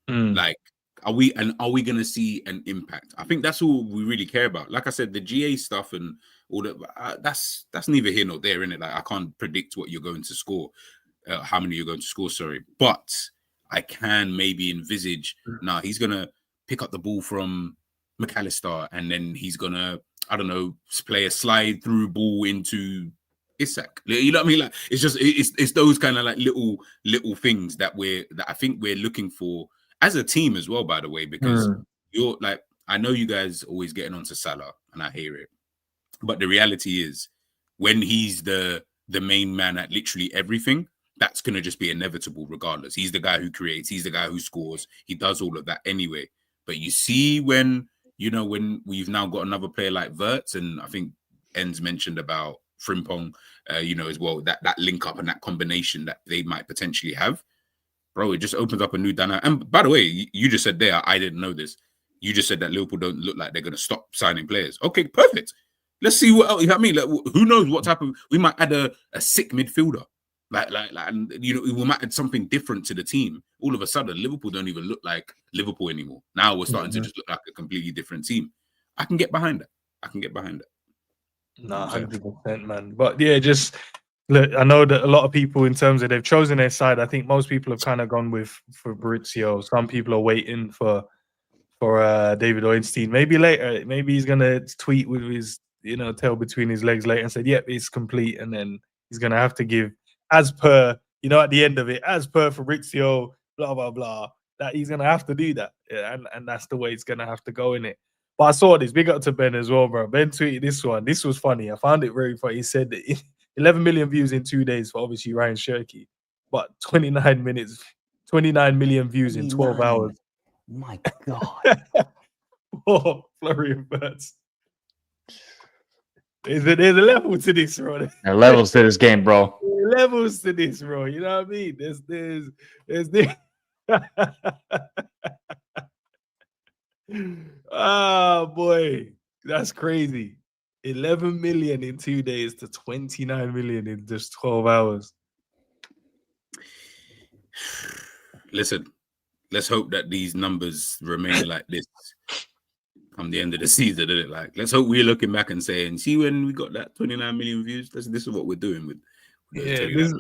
Like, are we going to see an impact? I think that's all we really care about. Like I said, the GA stuff and all that, that's neither here nor there, innit? Like, I can't predict what you're going to score, how many you're going to score. Sorry, but I can maybe envisage. Now he's going to pick up the ball from McAllister, and then he's gonna, I don't know, play a slide through ball into Isak. You know what I mean? Like, it's just it's those kind of like little things that I think we're looking for as a team as well. By the way, because you're like, I know you guys always getting onto Salah, and I hear it, but the reality is when he's the main man at literally everything, that's gonna just be inevitable regardless. He's the guy who creates. He's the guy who scores. He does all of that anyway. But you see when we've now got another player like Wirtz, and I think Enz mentioned about Frimpong, as well, that link up and that combination that they might potentially have, bro, it just opens up a new dynamic. And by the way, you just said there, I didn't know this. You just said that Liverpool don't look like they're going to stop signing players. Okay, perfect. Let's see what else. You know what I mean? Like, who knows what's happened? We might add a sick midfielder. Like, and we might add something different to the team. All of a sudden, Liverpool don't even look like Liverpool anymore. Now we're starting to just look like a completely different team. I can get behind that. Nah, 100%, man. But yeah, just look, I know that a lot of people, in terms of they've chosen their side, I think most people have kind of gone with Fabrizio. Some people are waiting for David Ornstein. Maybe later, maybe he's gonna tweet with his tail between his legs later and say, "Yep, it's complete," and then he's gonna have to give, as per, at the end of it, as per Fabrizio, blah, blah, blah, that he's going to have to do that. Yeah, and that's the way it's going to have to go, in it. But I saw this. Big up to Ben as well, bro. Ben tweeted this one. This was funny. I found it very funny. He said that 11 million views in 2 days for obviously Ryan Shirky, but 29 million views in 12 hours. My God. Oh, Florian Wirtz. There's a level to this, bro. There are levels to this game, bro. Levels to this, bro. You know what I mean? There's this. Oh boy, that's crazy. 11 million in 2 days to 29 million in just 12 hours. Listen, let's hope that these numbers remain like this come the end of the season, isn't it? Like, let's hope we're looking back and saying, see, when we got that 29 million views, this is what we're doing with. This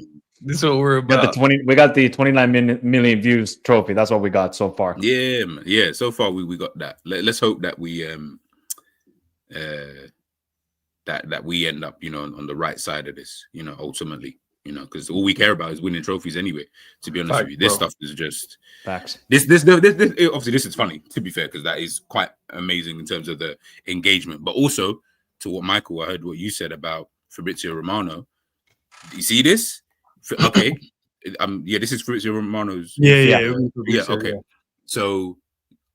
is what we're about. We got the 29 million views trophy. That's what we got so far. Yeah, man. Yeah. So far, we got that. Let's hope that we that we end up, on the right side of this, ultimately, because all we care about is winning trophies anyway. To be honest with you, this stuff is just facts. This obviously this is funny, to be fair, because that is quite amazing in terms of the engagement, but also to what Michael, I heard what you said about Fabrizio Romano. You see this? Okay. This is Fabrizio Romano's. Yeah. Okay. Yeah. So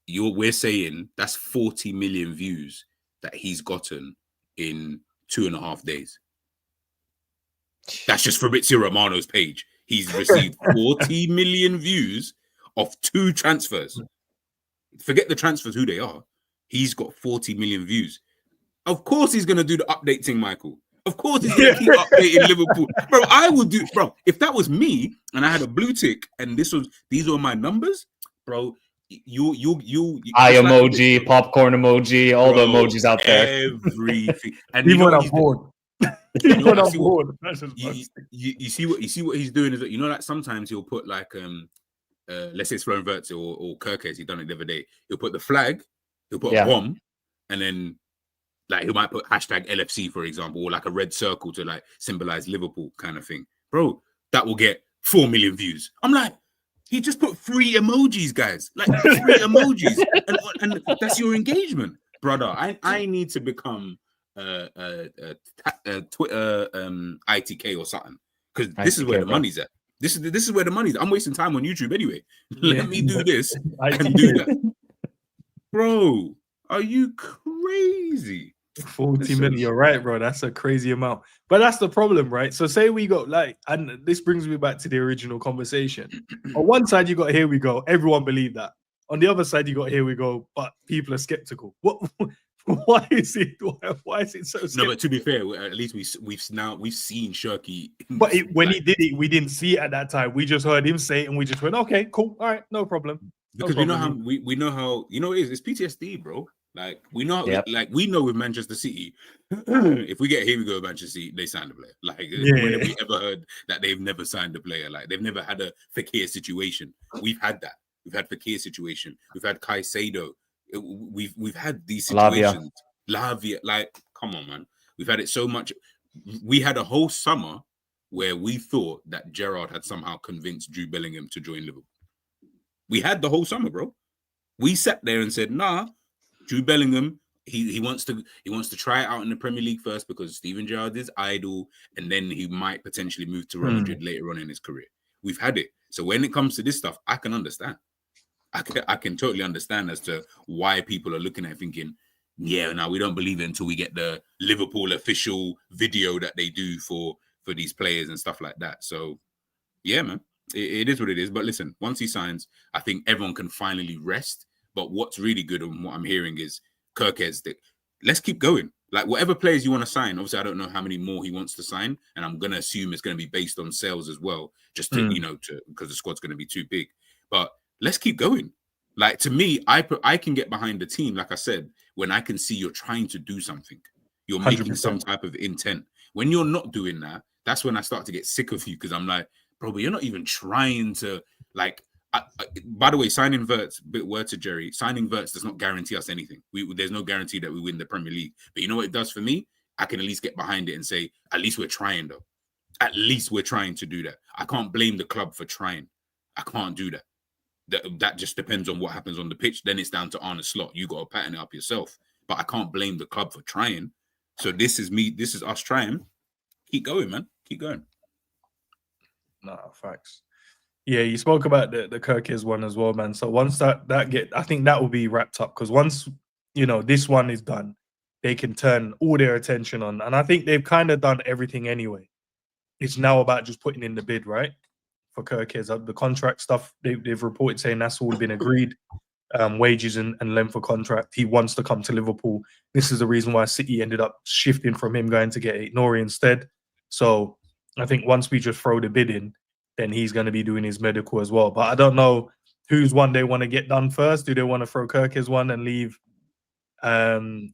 we're saying that's 40 million views that he's gotten in 2.5 days. That's just Fabrizio Romano's page. He's received 40 million views of 2 transfers. Forget the transfers, who they are. He's got 40 million views. Of course he's going to do the update thing, Michael. Of course he's going to keep updating Liverpool. Bro, I would do... Bro, if that was me and I had a blue tick and these were my numbers, bro, you eye emoji, like, popcorn emoji, all the emojis out there. Everything. And even when I'm bored. You see what he's doing is that, like, sometimes he'll put like let's say it's Florian Wirtz or Kirkes, he done it the other day. He'll put the flag, he'll put a bomb, and then like he might put hashtag LFC, for example, or like a red circle to like symbolize Liverpool kind of thing. Bro, that will get 4 million views. I'm like, he just put 3 emojis, guys. Like 3 emojis. And that's your engagement. Brother, I need to become Twitter ITK or something, because this is where the money's at. This is where the money's. I'm wasting time on YouTube anyway. Let me do this and do that, bro. Are you crazy? 40 million. You're right, bro. That's a crazy amount. But that's the problem, right? So say we got and this brings me back to the original conversation. On one side, you got here we go. Everyone believed that. On the other side, you got here we go. But people are skeptical. What? Why is it? Why is it so skeptical? No, but to be fair, at least we've seen Shirky. But when he did it, we didn't see it at that time. We just heard him say it, and we just went, "Okay, cool, all right, no problem." Because we know how it's PTSD, bro. Like we know, we know with Manchester City, if we get here we go Manchester City, they sign the player. Like when have we ever heard that they've never signed a player? Like they've never had a Fekir situation. We've had that. We've had Fekir situation. We've had Caicedo. We've had these situations. Lavia, like, come on, man. We've had it so much. We had a whole summer where we thought that Gerrard had somehow convinced Jude Bellingham to join Liverpool. We had the whole summer, bro. We sat there and said, nah, Jude Bellingham, he wants to try it out in the Premier League first because Steven Gerrard is idle, and then he might potentially move to Real Madrid later on in his career. We've had it. So when it comes to this stuff, I can understand. I can totally understand as to why people are looking at it thinking, yeah, now we don't believe it until we get the Liverpool official video that they do for these players and stuff like that. So, yeah, man, it is what it is. But listen, once he signs, I think everyone can finally rest. But what's really good and what I'm hearing is Kirkez, let's keep going. Like whatever players you want to sign, obviously I don't know how many more he wants to sign, and I'm going to assume it's going to be based on sales as well, just to, because the squad's going to be too big. But let's keep going. Like, to me, I can get behind the team, like I said, when I can see you're trying to do something. You're 100%. Making some type of intent. When you're not doing that, that's when I start to get sick of you, because I'm like, bro, but you're not even trying to, like, by the way, signing Wirtz, bit word to Jerry, signing Wirtz does not guarantee us anything. There's no guarantee that we win the Premier League. But you know what it does for me? I can at least get behind it and say, at least we're trying, though. At least we're trying to do that. I can't blame the club for trying. I can't do that. That just depends on what happens on the pitch. Then it's down to Arne Slot. You got to pattern it up yourself. But I can't blame the club for trying. So this is me. This is us trying. Keep going, man. Keep going. Nah, facts. Yeah, you spoke about the Kirkez one as well, man. So once that I think that will be wrapped up, because once this one is done, they can turn all their attention on. And I think they've kind of done everything anyway. It's now about just putting in the bid, right? For Kirkez, the contract stuff, they've reported saying that's all been agreed. Wages and length of contract. He wants to come to Liverpool. This is the reason why City ended up shifting from him going to get Nori instead. So I think once we just throw the bid in, then he's going to be doing his medical as well. But I don't know whose one they want to get done first. Do they want to throw Kirkez one and leave Florian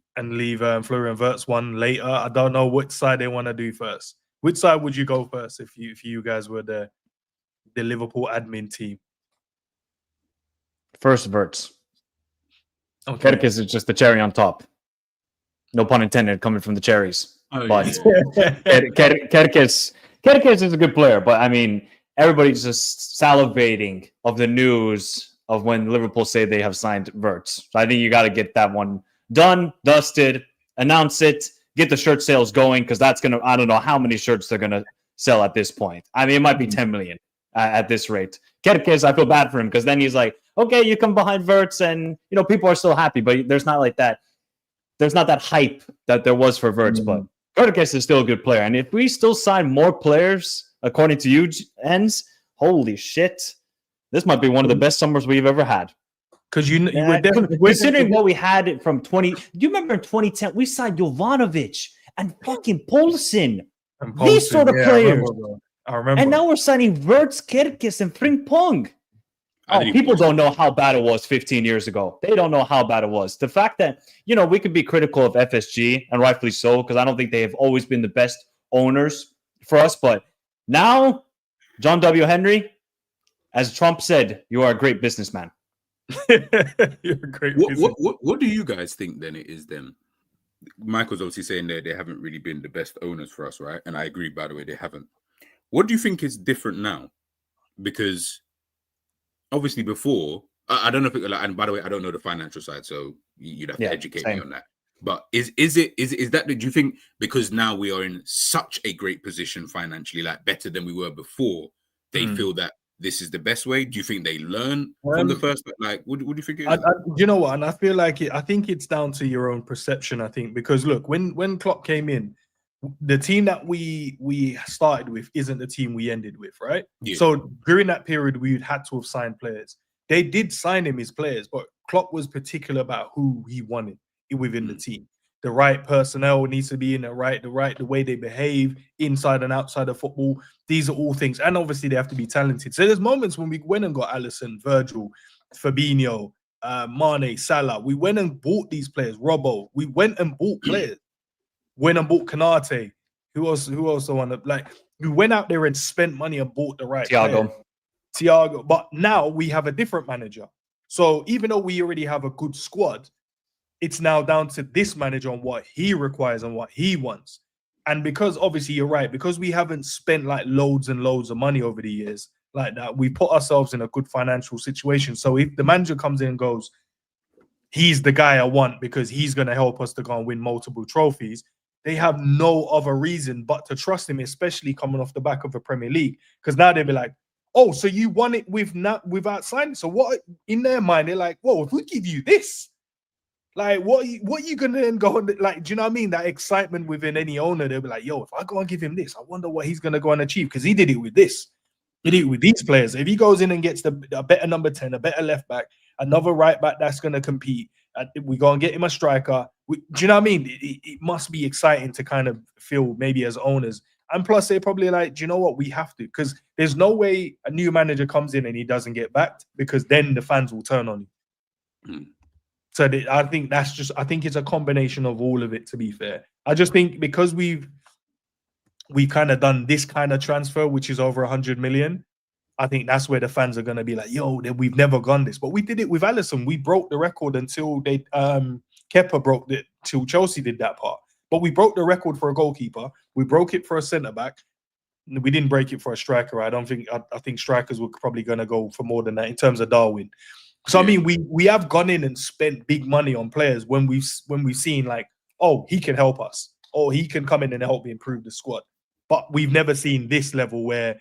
Wirtz one later? I don't know which side they want to do first. Which side would you go first if you guys were the Liverpool admin team? First Wirtz. Okay. Kirkez is just the cherry on top. No pun intended, coming from the cherries. Oh, but yeah. Kirkez is a good player, but I mean, everybody's just salivating of the news of when Liverpool say they have signed Wirtz. So I think you got to get that one done, dusted, announce it, get the shirt sales going, because that's going to, I don't know how many shirts they're going to sell at this point. I mean, it might be 10 million at this rate. Kirkez, I feel bad for him, because then he's like, okay, you come behind Wirtz and, people are still happy, but there's not like that. There's not that hype that there was for Wirtz, but Kirkez is still a good player. And if we still sign more players, according to you, Enz, holy shit, this might be one of the best summers we've ever had. Because you were definitely considering what we had from 20. Do you remember in 2010 we signed Jovanovic and fucking Poulsen? These sort of players. I remember. And now we're signing Wirtz, Kirkez, and Frimpong. Oh, people don't know how bad it was 15 years ago. They don't know how bad it was. The fact that, we could be critical of FSG, and rightfully so, because I don't think they have always been the best owners for us. But now, John W. Henry, as Trump said, you are a great businessman. You're a great businessman. What do you guys think then it is then? Michael's obviously saying that they haven't really been the best owners for us, right? And I agree, by the way, they haven't. What do you think is different now? Because obviously before, I don't know if and by the way, I don't know the financial side, so you'd have to educate me on that. But is that? Do you think because now we are in such a great position financially, like better than we were before, they feel that this is the best way? Do you think they learn from the first? Like, what do you think? You know what? And I feel like I think it's down to your own perception. I think because look, when Klopp came in, the team that we started with isn't the team we ended with, right? Yeah. So during that period, we had to have signed players. They did sign him as players, but Klopp was particular about who he wanted within the team. The right personnel needs to be in the way they behave inside and outside of football. These are all things, and obviously they have to be talented. So there's moments when we went and got Alisson, Virgil, Fabinho, Mane, Salah. We went and bought these players. Robbo. We went and bought players. Went and bought Kanate. Who else? The one that like we went out there and spent money and bought the right Thiago. But now we have a different manager. So even though we already have a good squad, it's now down to this manager on what he requires and what he wants. And because obviously you're right, because we haven't spent like loads and loads of money over the years like that, we put ourselves in a good financial situation. So if the manager comes in and goes, he's the guy I want because he's going to help us to go and win multiple trophies, they have no other reason but to trust him, especially coming off the back of the Premier League. Because now they'll be like, oh, so you won it without signing. So what in their mind, they're like, whoa, if we give you this, like, what are you gonna then go on? Like, do you know what I mean? That excitement within any owner, they'll be like, yo, if I go and give him this, I wonder what he's gonna go and achieve because he did it with this. He did it with these players. If he goes in and gets a better number 10, a better left back, another right back that's gonna compete, we go and get him a striker. Do you know what I mean? It must be exciting to kind of feel maybe as owners. And plus, they're probably like, do you know what? We have to, because there's no way a new manager comes in and he doesn't get backed, because then the fans will turn on him. So I think it's a combination of all of it, to be fair. I just think because we've kind of done this kind of transfer, which is over 100 million, I think that's where the fans are going to be like, yo, we've never gone this. But we did it with Alisson. We broke the record until Kepa broke it, till Chelsea did that part. But we broke the record for a goalkeeper. We broke it for a centre-back. We didn't break it for a striker. I think strikers were probably going to go for more than that in terms of Darwin. So, I mean, we have gone in and spent big money on players when we've seen like, oh, he can help us. Oh, he can come in and help me improve the squad. But we've never seen this level where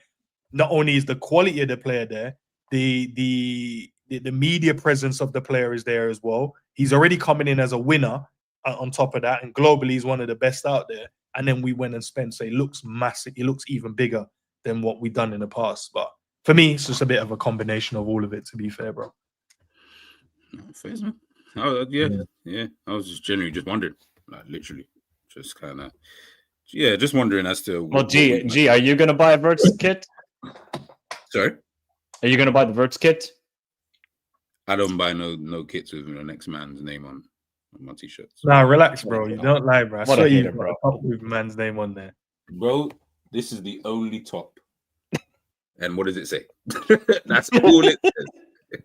not only is the quality of the player there, the media presence of the player is there as well. He's already coming in as a winner on top of that. And globally, he's one of the best out there. And then we went and spent, so it looks massive. It looks even bigger than what we've done in the past. But for me, it's just a bit of a combination of all of it, to be fair, bro. Fair, man. Oh, yeah. I was just genuinely just wondering, like literally, just kind of, just wondering as to. Well, G, are you gonna buy a Wirtz kit? Sorry, are you gonna buy the Wirtz kit? I don't buy no kits with the next man's name on my t-shirts. Nah, relax, bro. You don't lie, bro. I What saw a you hater, got bro. a top with man's name on there, bro. This is the only top. And what does it say? That's all it says.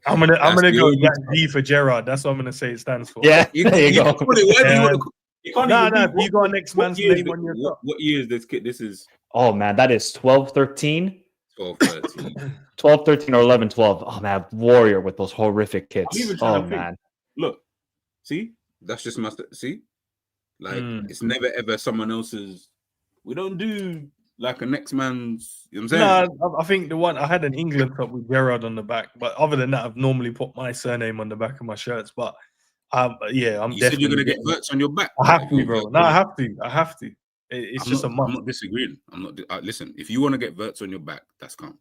I'm gonna go D for Gerard. That's what I'm gonna say it stands for. Yeah, there you go. You can't you got next man's name on your top. What year is this kit? This is. Oh man, that is 12-13. 12-13. 12-13 or 11-12. Oh man, Warrior with those horrific kits. Oh man. Look, see, that's just see, like it's never ever someone else's. We don't do like a next man's. You know what I'm saying? No, I think the one I had an England top with Gerard on the back, but other than that, I've normally put my surname on the back of my shirts. But I'm You definitely. said you're gonna get Wirtz on your back. I have to, bro. No, I have to. It's just a must. I'm not disagreeing. I'm not. Listen, if you want to get Wirtz on your back, that's calm.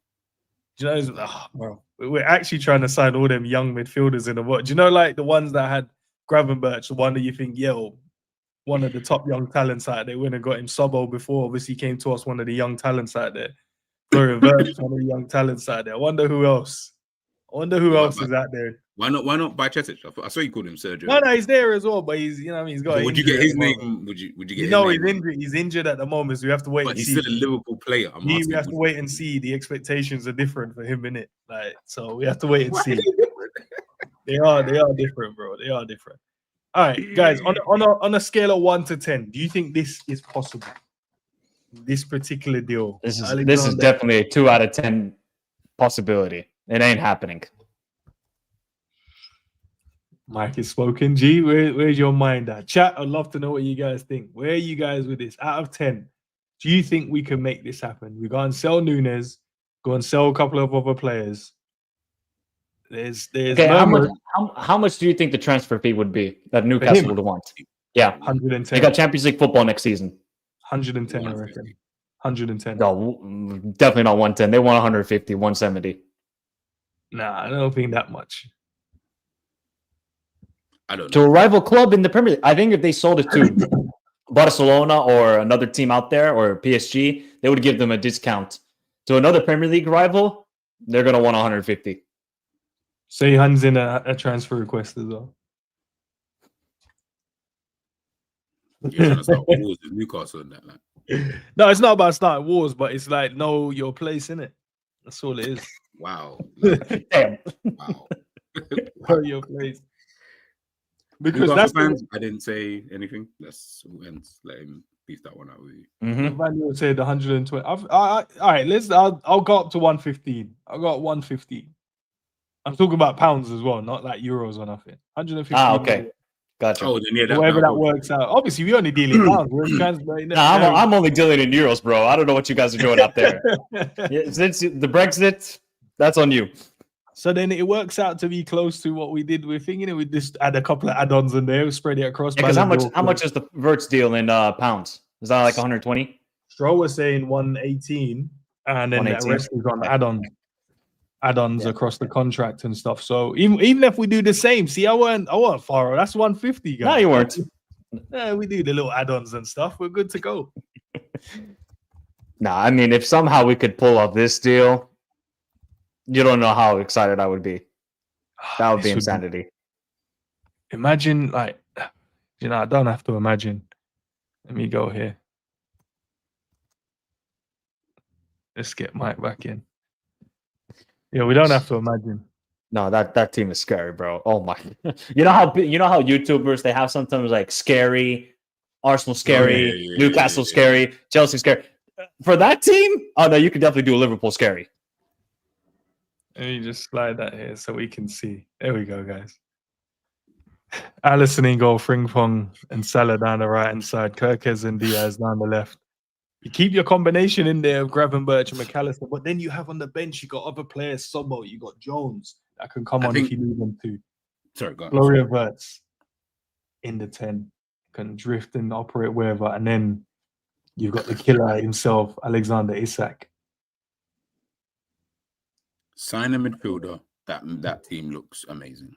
Do you know, bro? We're actually trying to sign all them young midfielders in the world. Do you know, like the ones that had Gravenberch, the one that you think, one of the top young talents out there. We went and got him Sobo before. Obviously, came to us one of the young talents out there. Florian Wirtz, one of the young talents out there. I wonder who else. Is out there. Why not buy Chetic? I saw you called him Sergio. No, he's there as well, but he's he's got. Would you get his name? Would you get? He's injured. He's injured at the moment, so we have to wait. But he's still a Liverpool player. We have to wait and see. The expectations are different for him, innit? Like, so we have to wait and see. They are different, bro. They are different. All right, guys. On a scale of 1 to 10, do you think this is possible? This particular deal. This is definitely a 2 out of 10 possibility. It ain't happening. Mike is spoken. G, where's your mind at? Chat, I'd love to know what you guys think. Where are you guys with this? Out of 10, do you think we can make this happen? We go and sell Nunes, go and sell a couple of other players. There's okay. How much do you think the transfer fee would be that Newcastle would want? Yeah, 110. They got Champions League football next season. 110, I reckon. 110. No, definitely not 110. They want 150, 170. Nah, I don't think that much. I don't know. To a rival club in the Premier League. I think if they sold it to Barcelona or another team out there or PSG, they would give them a discount. To another Premier League rival, they're going to want 150. So he hands in a transfer request as well. You're trying to start wars with Newcastle and that. Like. No, it's not about starting wars, but it's like know your place in it. That's all it is. Wow. Damn. Wow. Know your place. Because Newcastle that's fans, I didn't say anything. Let's let him beef that one out with you. Manuel said 120. All right, I'll go up to 115. I got 115. I'm talking about pounds as well, not like euros or nothing. 150. Okay. Gotcha. Oh, then whatever that works out. Obviously, we only deal in pounds. We're translating. I'm only dealing in euros, bro. I don't know what you guys are doing out there. Since the Brexit, that's on you. So then it works out to be close to what we did with thinking. We just add a couple of add-ons in there, spread it across. Because how much is the Wirtz deal in pounds? Is that like 120? Stroll was saying 118, and then the rest is on add-ons across the contract and stuff. So even if we do the same, see, I weren't far. That's 150, guys. No, you weren't. Yeah, we do the little add-ons and stuff. We're good to go. I mean, if somehow we could pull off this deal, you don't know how excited I would be. That would be insanity. Imagine, I don't have to imagine. Let me go here. Let's get Mike back in. Yeah, we don't have to imagine. No, that team is scary, bro. Oh my! You know how YouTubers, they have sometimes like scary, Arsenal scary, Newcastle scary, Chelsea scary. For that team, oh no, you could definitely do a Liverpool scary. Let me just slide that here so we can see. There we go, guys. Alisson in goal, Frimpong and Salah down the right hand side, Kirkes and Diaz down the left. You keep your combination in there of Gravenberch and McAllister, but then you have on the bench, you got other players, Sobbo, you got Jones that can come on if you need them to. Sorry, go on. Florian Wirtz in the 10 can drift and operate wherever, and then you've got the killer himself, Alexander Isak. Sign a midfielder. That team looks amazing.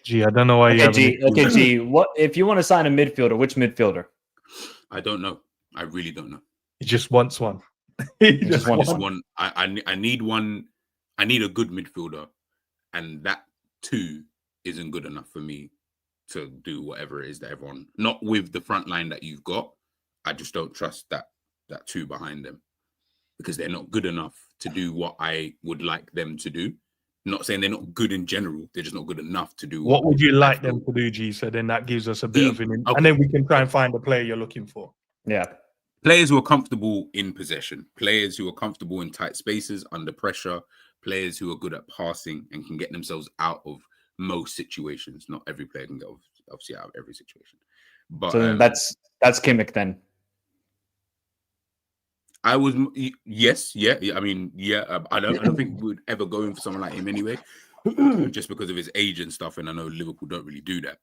Gee, I don't know why G, what if you want to sign a midfielder? Which midfielder? I don't know. I really don't know. He just wants one. I need one. I need a good midfielder, and that two isn't good enough for me to do whatever it is that everyone. Not with the front line that you've got. I just don't trust that two behind them because they're not good enough to do what I would like them to do. Not saying they're not good in general. They're just not good enough to do. What would you like them to do, G? So then that gives us a bit of an... Okay. And then we can try and find the player you're looking for. Yeah. Players who are comfortable in possession. Players who are comfortable in tight spaces, under pressure. Players who are good at passing and can get themselves out of most situations. Not every player can get obviously out of every situation. But so that's Kimmich then. I was yes, yeah. I mean, yeah. I don't think we would ever go in for someone like him anyway, just because of his age and stuff. And I know Liverpool don't really do that.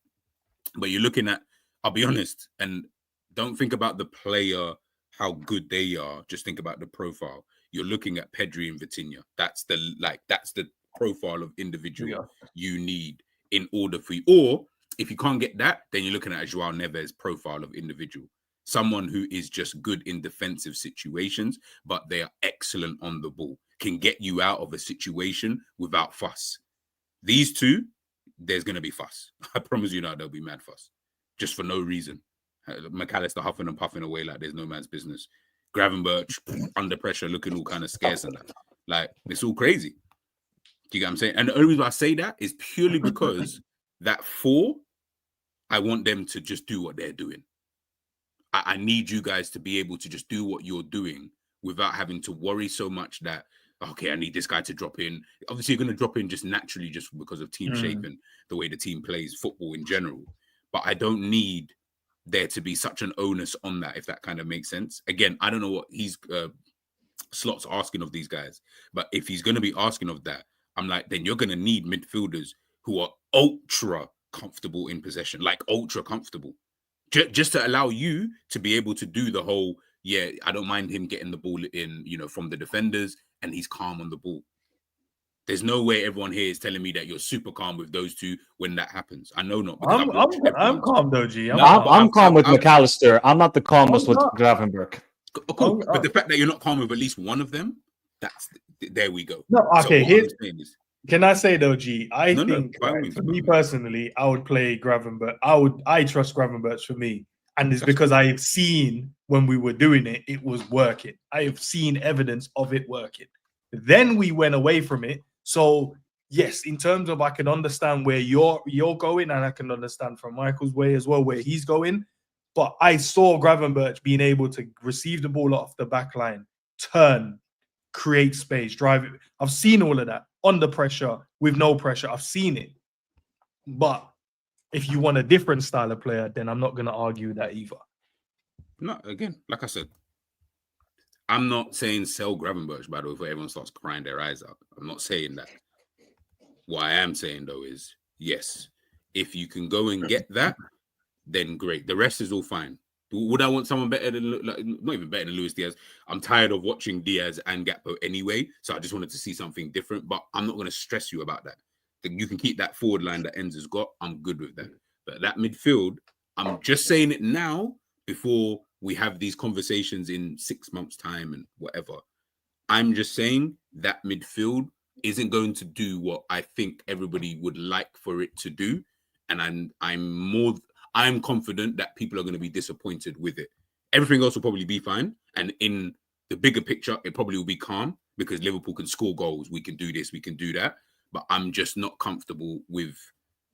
But you're looking at, I'll be honest, and don't think about the player, how good they are. Just think about the profile. You're looking at Pedri and Vitinha. That's the profile of individual you need in order for you. Or if you can't get that, then you're looking at a Joao Neves profile of individual. Someone who is just good in defensive situations, but they are excellent on the ball, can get you out of a situation without fuss. These two, there's going to be fuss. I promise you now, there'll be mad fuss, just for no reason. McAllister huffing and puffing away like there's no man's business. Gravenberch under pressure, looking all kind of scarce and that. Like, it's all crazy. Do you get what I'm saying? And the only reason I say that is purely because that four, I want them to just do what they're doing. I need you guys to be able to just do what you're doing without having to worry so much that okay, I need this guy to drop in. Obviously, you're going to drop in just naturally, just because of team shape and the way the team plays football in general. But I don't need there to be such an onus on that, if that kind of makes sense. Again, I don't know what he's Slot's asking of these guys, but if he's going to be asking of that, I'm like, then you're going to need midfielders who are ultra comfortable in possession, like ultra comfortable, just to allow you to be able to do the whole, yeah, I don't mind him getting the ball in, from the defenders, and he's calm on the ball. There's no way everyone here is telling me that you're super calm with those two when that happens. I know not. I'm calm though, G. I'm calm with McAllister. I'm not the calmest with Gravenberch. Cool. But the fact that you're not calm with at least one of them, there we go. No, okay. Can I say though, G? I think for me personally, I would play Gravenberch. I trust Gravenberch for me. And it's because I've seen when we were doing it, it was working. I have seen evidence of it working. Then we went away from it. So yes, in terms of I can understand where you're going, and I can understand from Michael's way as well where he's going. But I saw Gravenberch being able to receive the ball off the back line, turn, create space, drive it. I've seen all of that under pressure, with no pressure. I've seen it. But if you want a different style of player, then I'm not going to argue that either. No, again, like I said, I'm not saying sell Gravenberch, by the way, before everyone starts crying their eyes out. I'm not saying that. What I am saying, though, is yes, if you can go and get that, then great. The rest is all fine. Would I want someone better than, not even better than Luis Diaz? I'm tired of watching Diaz and Gakpo anyway, so I just wanted to see something different, but I'm not going to stress you about that. You can keep that forward line that Enzo's got. I'm good with that. But that midfield, I'm just saying it now before we have these conversations in 6 months' time and whatever. I'm just saying that midfield isn't going to do what I think everybody would like for it to do. And I'm confident that people are going to be disappointed with it. Everything else will probably be fine. And in the bigger picture, it probably will be calm because Liverpool can score goals. We can do this, we can do that. But I'm just not comfortable with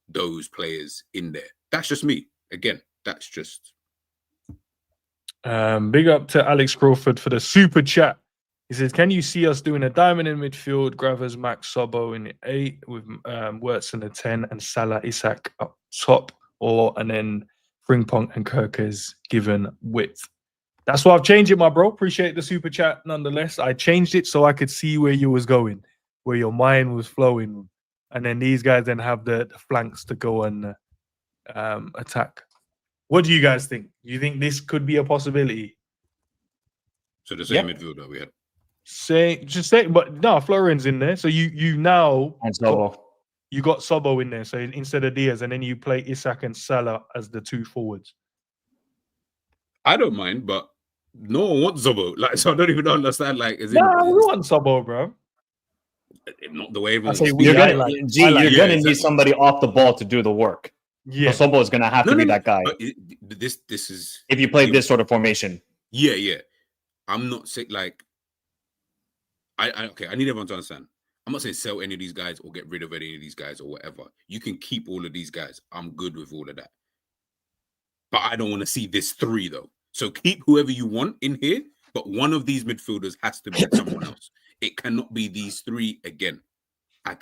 those players in there. That's just me. Again, that's just... Big up to Alex Crawford for the super chat. He says, can you see us doing a diamond in midfield, Gravers, Max, Sobo in the 8 with Wirtz in the 10 and Salah, Isak up top, and then Frimpong and Kirkers given width? That's why I've changed it, my bro. Appreciate the super chat nonetheless. I changed it so I could see where you was going, where your mind was flowing. And then these guys then have the flanks to go and attack. What do you guys think? You think this could be a possibility? So the same midfielder we had. But no, Florian's in there. So you now and Sobo. You got Sobo in there. So instead of Diaz, and then you play Isak and Salah as the two forwards. I don't mind, but no one wants Sobo. So I don't even understand. We want Sobo, bro. Not the way everyone. You're gonna need somebody off the ball to do the work. Yeah, so Sobo is gonna have to be that guy. This is if you play this sort of formation. Yeah. I'm not saying I need everyone to understand. I'm not saying sell any of these guys or get rid of any of these guys or whatever. You can keep all of these guys. I'm good with all of that. But I don't want to see this 3 though. So keep whoever you want in here, but one of these midfielders has to be someone else. It cannot be these 3 again.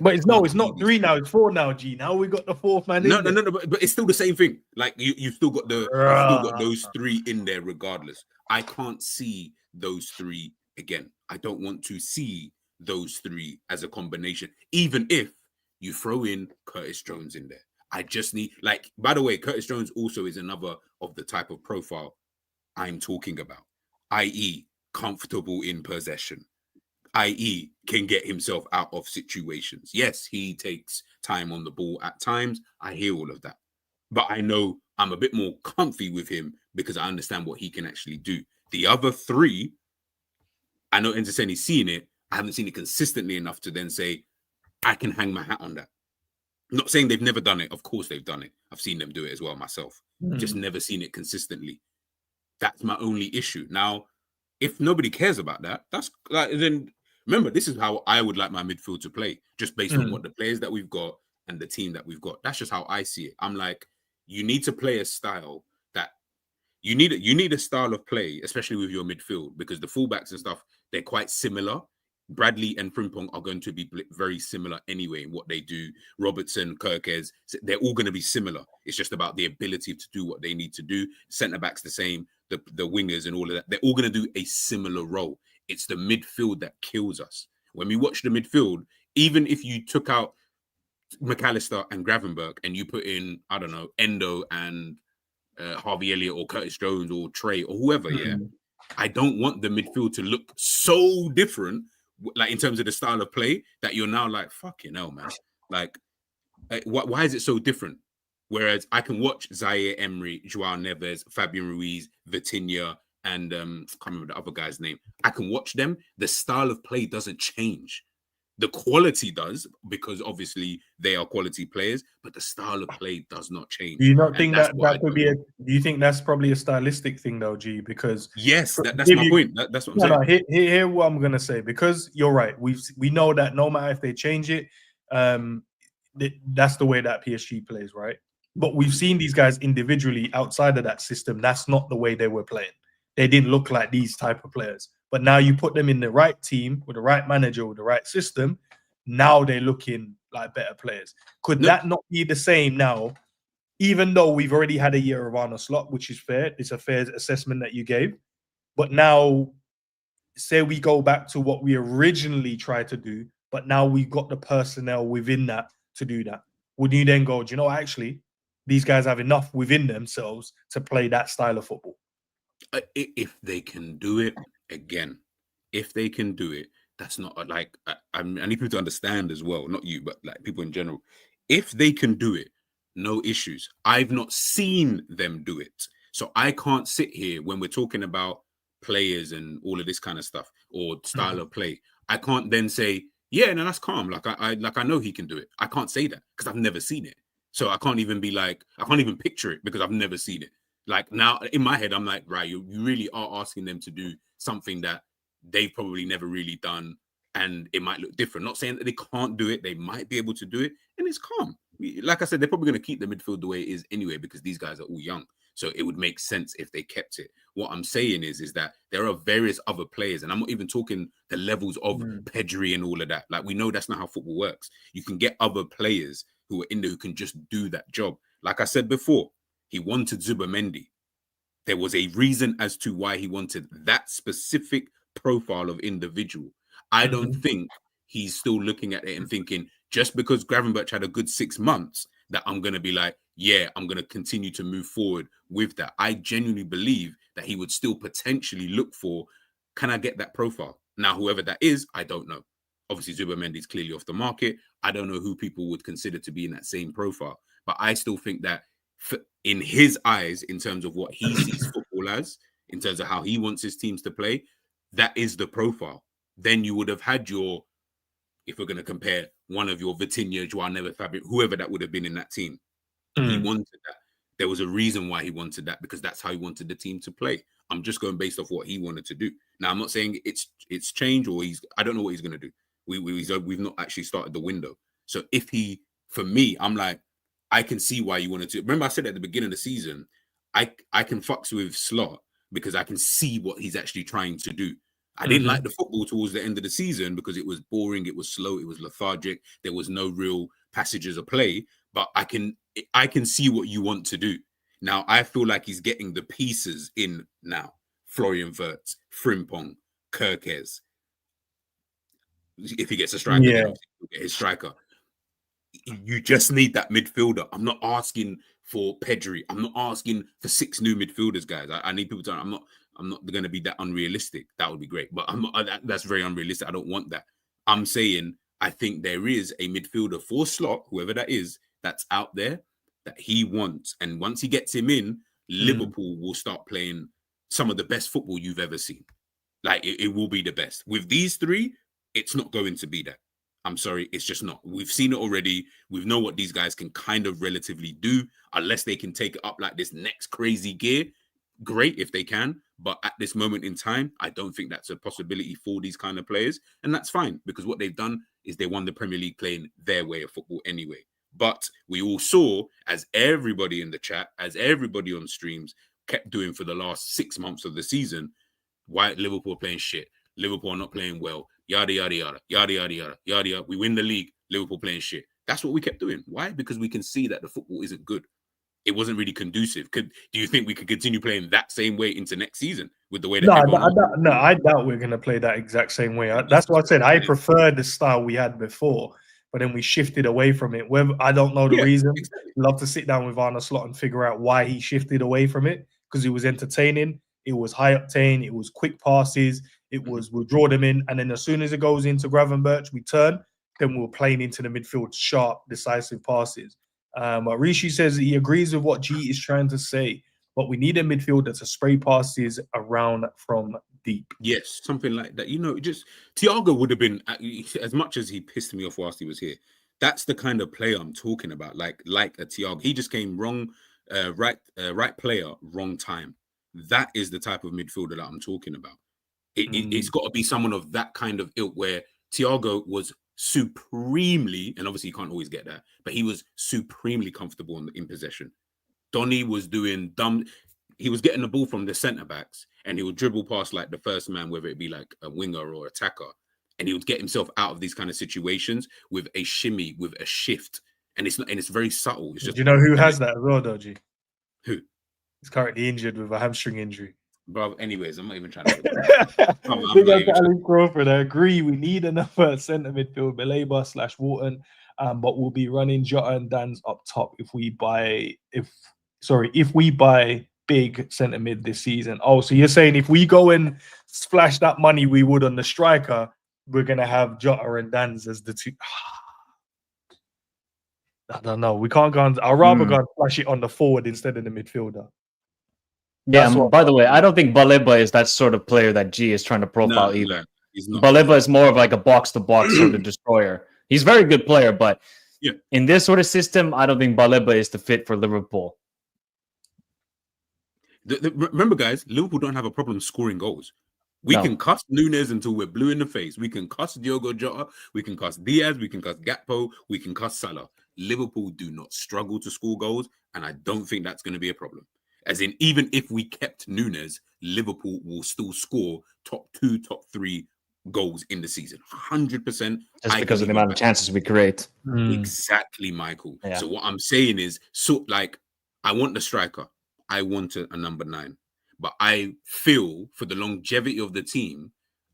But it's not 3 now. It's 4 now, G. Now we got the 4th man. No. But it's still the same thing. You've still got those 3 in there regardless. I can't see those 3 again. I don't want to see those 3 as a combination, even if you throw in Curtis Jones in there. I just need, by the way, Curtis Jones also is another of the type of profile I'm talking about, i.e. comfortable in possession, i.e. can get himself out of situations. Yes, he takes time on the ball at times. I hear all of that. But I know I'm a bit more comfy with him because I understand what he can actually do. The other 3, I know Entersen's seen it. I haven't seen it consistently enough to then say, I can hang my hat on that. I'm not saying they've never done it. Of course they've done it. I've seen them do it as well myself. Just never seen it consistently. That's my only issue. Now, if nobody cares about that, that's then remember, this is how I would like my midfield to play, just based on what the players that we've got and the team that we've got. That's just how I see it. I'm like, you need to play a style that you need a style of play, especially with your midfield, because the fullbacks and stuff, they're quite similar Bradley and Frimpong are going to be very similar anyway in what they do. Robertson, Kirkes, they're all going to be similar. It's just about the ability to do what they need to do. Centre backs the same, the wingers and all of that. They're all going to do a similar role. It's the midfield that kills us. When we watch the midfield, even if you took out McAllister and Gravenberch and you put in, I don't know, Endo and Harvey Elliott or Curtis Jones or Trey or whoever, yeah, I don't want the midfield to look so different, like in terms of the style of play, that you're now like, fucking hell, man. Like, why is it so different? Whereas I can watch Zaire Emery, Joao Neves, Fabian Ruiz, Vitinha, and I can't remember the other guy's name. I can watch them. The style of play doesn't change. The quality does, because obviously they are quality players, but the style of play does not change. Do you not think that could be do you think that's probably a stylistic thing though, G? Because yes, that's my point. That's what I'm saying. Hear what I'm gonna say, because you're right. We know that no matter if they change it, that's the way that PSG plays, right? But we've seen these guys individually outside of that system. That's not the way they were playing. They didn't look like these type of players. But now you put them in the right team with the right manager with the right system. Now they're looking like better players. Could that not be the same now? Even though we've already had a year of Arne Slot, which is fair. It's a fair assessment that you gave. But now, say we go back to what we originally tried to do, but now we've got the personnel within that to do that. Would you then go, do you know, actually, these guys have enough within themselves to play that style of football? If they can do it, again, if they can do it, that's not like, I need people to understand as well, not you, but like people in general. If they can do it, no issues. I've not seen them do it. So I can't sit here when we're talking about players and all of this kind of stuff or style of play. I can't then say, yeah, no, that's calm. Like I know he can do it. I can't say that because I've never seen it. So I can't even be like, I can't even picture it because I've never seen it. Like now in my head, I'm like, right, you really are asking them to do something that they've probably never really done, and it might look different. Not saying that they can't do it, they might be able to do it, and it's calm. Like I said, they're probably going to keep the midfield the way it is anyway because these guys are all young. So it would make sense if they kept it. What I'm saying is that there are various other players, and I'm not even talking the levels of Pedri and all of that. Like we know that's not how football works. You can get other players who are in there who can just do that job. Like I said before, he wanted Zubimendi. There was a reason as to why he wanted that specific profile of individual. I don't think he's still looking at it and thinking, just because Gravenberch had a good 6 months, that I'm going to be like, yeah, I'm going to continue to move forward with that. I genuinely believe that he would still potentially look for, can I get that profile? Now, whoever that is, I don't know. Obviously, Zubimendi's clearly off the market. I don't know who people would consider to be in that same profile. But I still think that in his eyes, in terms of what he sees football as, in terms of how he wants his teams to play, that is the profile. Then you would have had your, if we're going to compare one of your Vitinha, Joao Neves, Fabio, whoever that would have been in that team. He wanted that. There was a reason why he wanted that, because that's how he wanted the team to play. I'm just going based off what he wanted to do. Now, I'm not saying it's changed or I don't know what he's going to do. We've not actually started the window. So if for me, I'm like, I can see why you wanted to. Remember I said at the beginning of the season, I can fucks with Slot because I can see what he's actually trying to do. I didn't like the football towards the end of the season because it was boring, it was slow, it was lethargic. There was no real passages of play, but I can see what you want to do. Now, I feel like he's getting the pieces in now. Florian Wirtz, Frimpong, Kirkes. If he gets a striker, then he'll get his striker. You just need that midfielder. I'm not asking for Pedri. I'm not asking for 6 new midfielders, guys. I need people to. I'm not going to be that unrealistic. That would be great, but I'm not. That's very unrealistic. I don't want that. I'm saying I think there is a midfielder for Slot, whoever that is, that's out there that he wants, and once he gets him in, Liverpool will start playing some of the best football you've ever seen. Like it will be the best. With these 3, it's not going to be that. I'm sorry, it's just not. We've seen it already. We know what these guys can kind of relatively do, unless they can take it up like this next crazy gear. Great if they can, but at this moment in time, I don't think that's a possibility for these kind of players, and that's fine because what they've done is they won the Premier League playing their way of football anyway. But we all saw, as everybody in the chat, as everybody on streams kept doing for the last 6 months of the season, why Liverpool playing shit. Liverpool are not playing well. Yada, yada, yada, yada, yada, yada, yada, yada. We win the league. Liverpool playing shit. That's what we kept doing. Why? Because we can see that the football isn't good. It wasn't really conducive. Do you think we could continue playing that same way into next season with the way that I doubt we're going to play that exact same way. That's what I said. I prefer the style we had before, but then we shifted away from it. I don't know the reason. Exactly. Love to sit down with Arne Slot and figure out why he shifted away from it, because it was entertaining. It was high octane. It was quick passes. It was we'll draw them in, and then as soon as it goes into Gravenberch, we turn. Then we're playing into the midfield, sharp, decisive passes. But Rishi says he agrees with what G is trying to say, but we need a midfielder to spray passes around from deep. Yes, something like that. Just Thiago would have been, as much as he pissed me off whilst he was here, that's the kind of player I'm talking about. Like a Thiago. He just came wrong, right player, wrong time. That is the type of midfielder that I'm talking about. It's got to be someone of that kind of ilk where Thiago was supremely, and obviously you can't always get that, but he was supremely comfortable in possession. Donny was doing dumb. He was getting the ball from the centre backs, and he would dribble past like the first man, whether it be like a winger or attacker, and he would get himself out of these kind of situations with a shimmy, with a shift, and it's very subtle. It's just, do you know who has that as well, Doji? Who? He's currently injured with a hamstring injury. Bro, anyways, I'm not even trying to. Big up to Alan Crawford. I agree. We need another centre midfield, Baleba / Wharton, but we'll be running Jota and Dan's up top if we buy big centre mid this season. Oh, so you're saying if we go and splash that money we would on the striker, we're gonna have Jota and Dan's as the two. I don't know. We can't go on. I'd rather go and flash it on the forward instead of the midfielder. Yeah, by the way, I don't think Baleba is that sort of player that G is trying to profile either. He's not. Baleba is more of like a box-to-box sort of destroyer. He's a very good player, but in this sort of system, I don't think Baleba is the fit for Liverpool. Remember, guys, Liverpool don't have a problem scoring goals. We can cuss Nunes until we're blue in the face. We can cuss Diogo Jota. We can cuss Diaz. We can cuss Gakpo. We can cuss Salah. Liverpool do not struggle to score goals, and I don't think that's going to be a problem. As in, even if we kept Nunes, Liverpool will still score top 2, top 3 goals in the season. 100%. Just because of the amount of chances we create. Exactly, Michael. Yeah. So what I'm saying is, I want the striker. I want a number 9. But I feel, for the longevity of the team,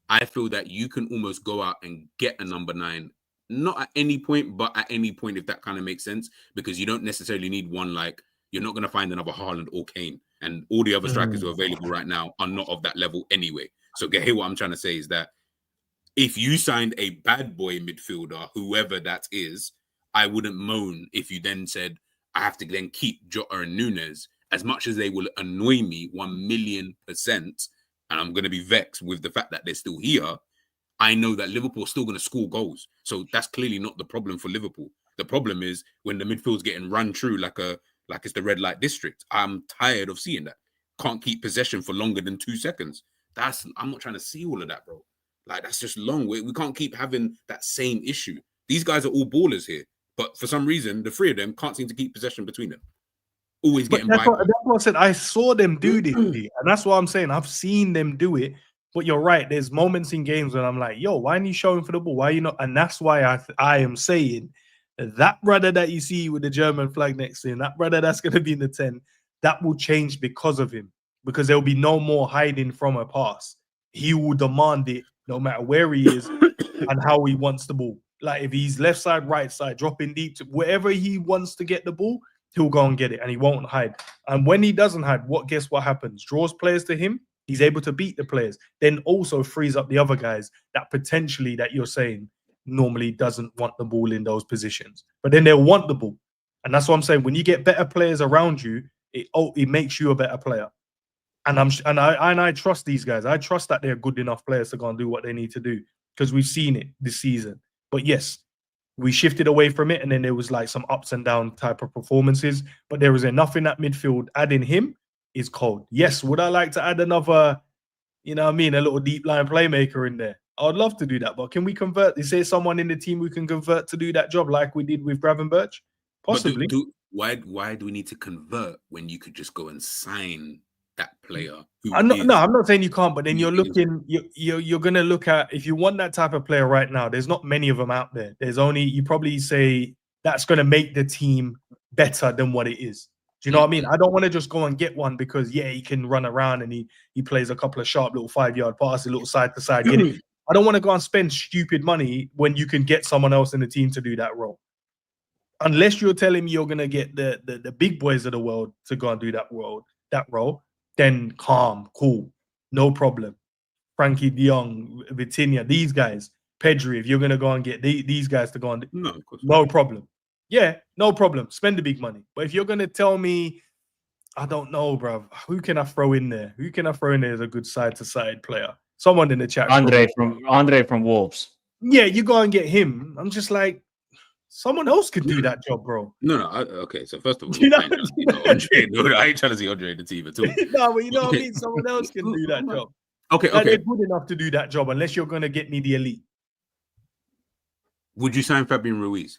I feel that you can almost go out and get a number 9. Not at any point, but at any point, if that kind of makes sense. Because you don't necessarily need one like... You're not going to find another Haaland or Kane. And all the other strikers who are available right now are not of that level anyway. So hear what I'm trying to say is that if you signed a bad boy midfielder, whoever that is, I wouldn't moan if you then said, I have to then keep Jota and Nunes, as much as they will annoy me 1,000,000%. And I'm going to be vexed with the fact that they're still here. I know that Liverpool is still going to score goals. So that's clearly not the problem for Liverpool. The problem is when the midfield's getting run through like it's the red light district. I'm tired of seeing that. Can't keep possession for longer than 2 seconds. I'm not trying to see all of that, bro. Like, that's just long. We can't keep having that same issue. These guys are all ballers here. But for some reason, the 3 of them can't seem to keep possession between them. Always getting by. That's what I said. I saw them do this. And that's what I'm saying. I've seen them do it. But you're right. There's moments in games when I'm like, yo, why aren't you showing for the ball? Why are you not? And that's why I am saying that brother that you see with the German flag next to him, that brother that's going to be in the 10, that will change because of him. Because there will be no more hiding from a pass. He will demand it no matter where he is and how he wants the ball. Like if he's left side, right side, dropping deep, to wherever he wants to get the ball, he'll go and get it and he won't hide. And when he doesn't hide, guess what happens? Draws players to him. He's able to beat the players. Then also frees up the other guys that potentially that you're saying normally doesn't want the ball in those positions, but then they'll want the ball. And that's what I'm saying. When you get better players around you, it makes you a better player. And I trust these guys. I trust that they're good enough players to go and do what they need to do because we've seen it this season. But yes, we shifted away from it, and then there was like some ups and down type of performances. But there was enough in that midfield. Adding him is cold. Yes, would I like to add another, a little deep line playmaker in there? I'd love to do that, but can we convert? Is there someone in the team we can convert to do that job like we did with Gravenberch? Possibly. Why do we need to convert when you could just go and sign that player. I'm not saying you can't, but then you're gonna look at, if you want that type of player right now, there's not many of them out there. There's only, you probably say that's gonna make the team better than what it is. Do you know what I mean? I don't want to just go and get one because he can run around and he plays a couple of sharp little 5-yard passes, a little side to side. Get it. I don't want to go and spend stupid money when you can get someone else in the team to do that role. Unless you're telling me you're gonna get the big boys of the world to go and do that role, then calm, cool, no problem. Frankie de Jong, Vitinha, these guys, Pedri, if you're gonna go and get these guys to go on, no problem. Yeah, no problem. Spend the big money. But if you're gonna tell me, I don't know, bro, who can I throw in there? Who can I throw in there as a good side-to-side player? Someone in the chat. Andre from Wolves. Yeah, you go and get him. I'm just like, someone else could do that job, bro. Okay, so first of all, I ain't trying to see Andre in the team at all. No, but you know what I mean? Someone else can do that job. Okay. They're good enough to do that job unless you're going to get me the elite. Would you sign Fabian Ruiz?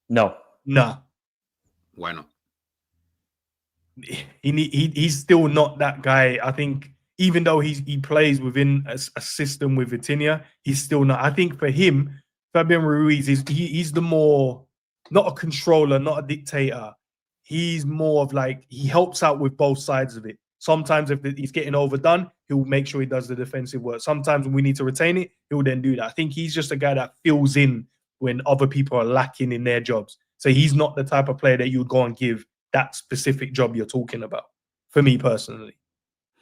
No. Nah. Why not? He's still not that guy. I think even though he plays within a system with Vitinha, he's still not. I think for him, Fabian Ruiz he's the more, not a controller, not a dictator. He's more of like, he helps out with both sides of it. Sometimes if he's getting overdone, he'll make sure he does the defensive work. Sometimes when we need to retain it, he'll then do that. I think he's just a guy that fills in when other people are lacking in their jobs. So he's not the type of player that you would go and give that specific job you're talking about. For me personally,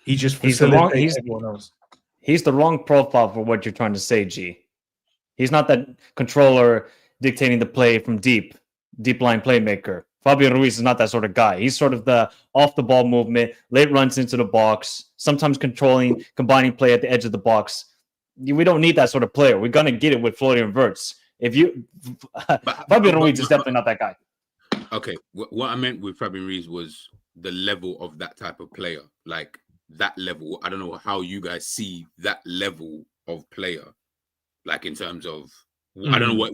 he just facilitates everyone else. He's the wrong profile for what you're trying to say, G. He's not that controller dictating the play from deep line playmaker. Fabian Ruiz is not that sort of guy. He's sort of the off-the-ball movement, late runs into the box, sometimes combining play at the edge of the box. We don't need that sort of player. We're going to get it with Florian Wirtz. Fabian Ruiz is definitely not that guy. Okay, what I meant with Fabian Ruiz was the level of that type of player. Like, that level. I don't know how you guys see that level of player. Like, in terms of, I don't know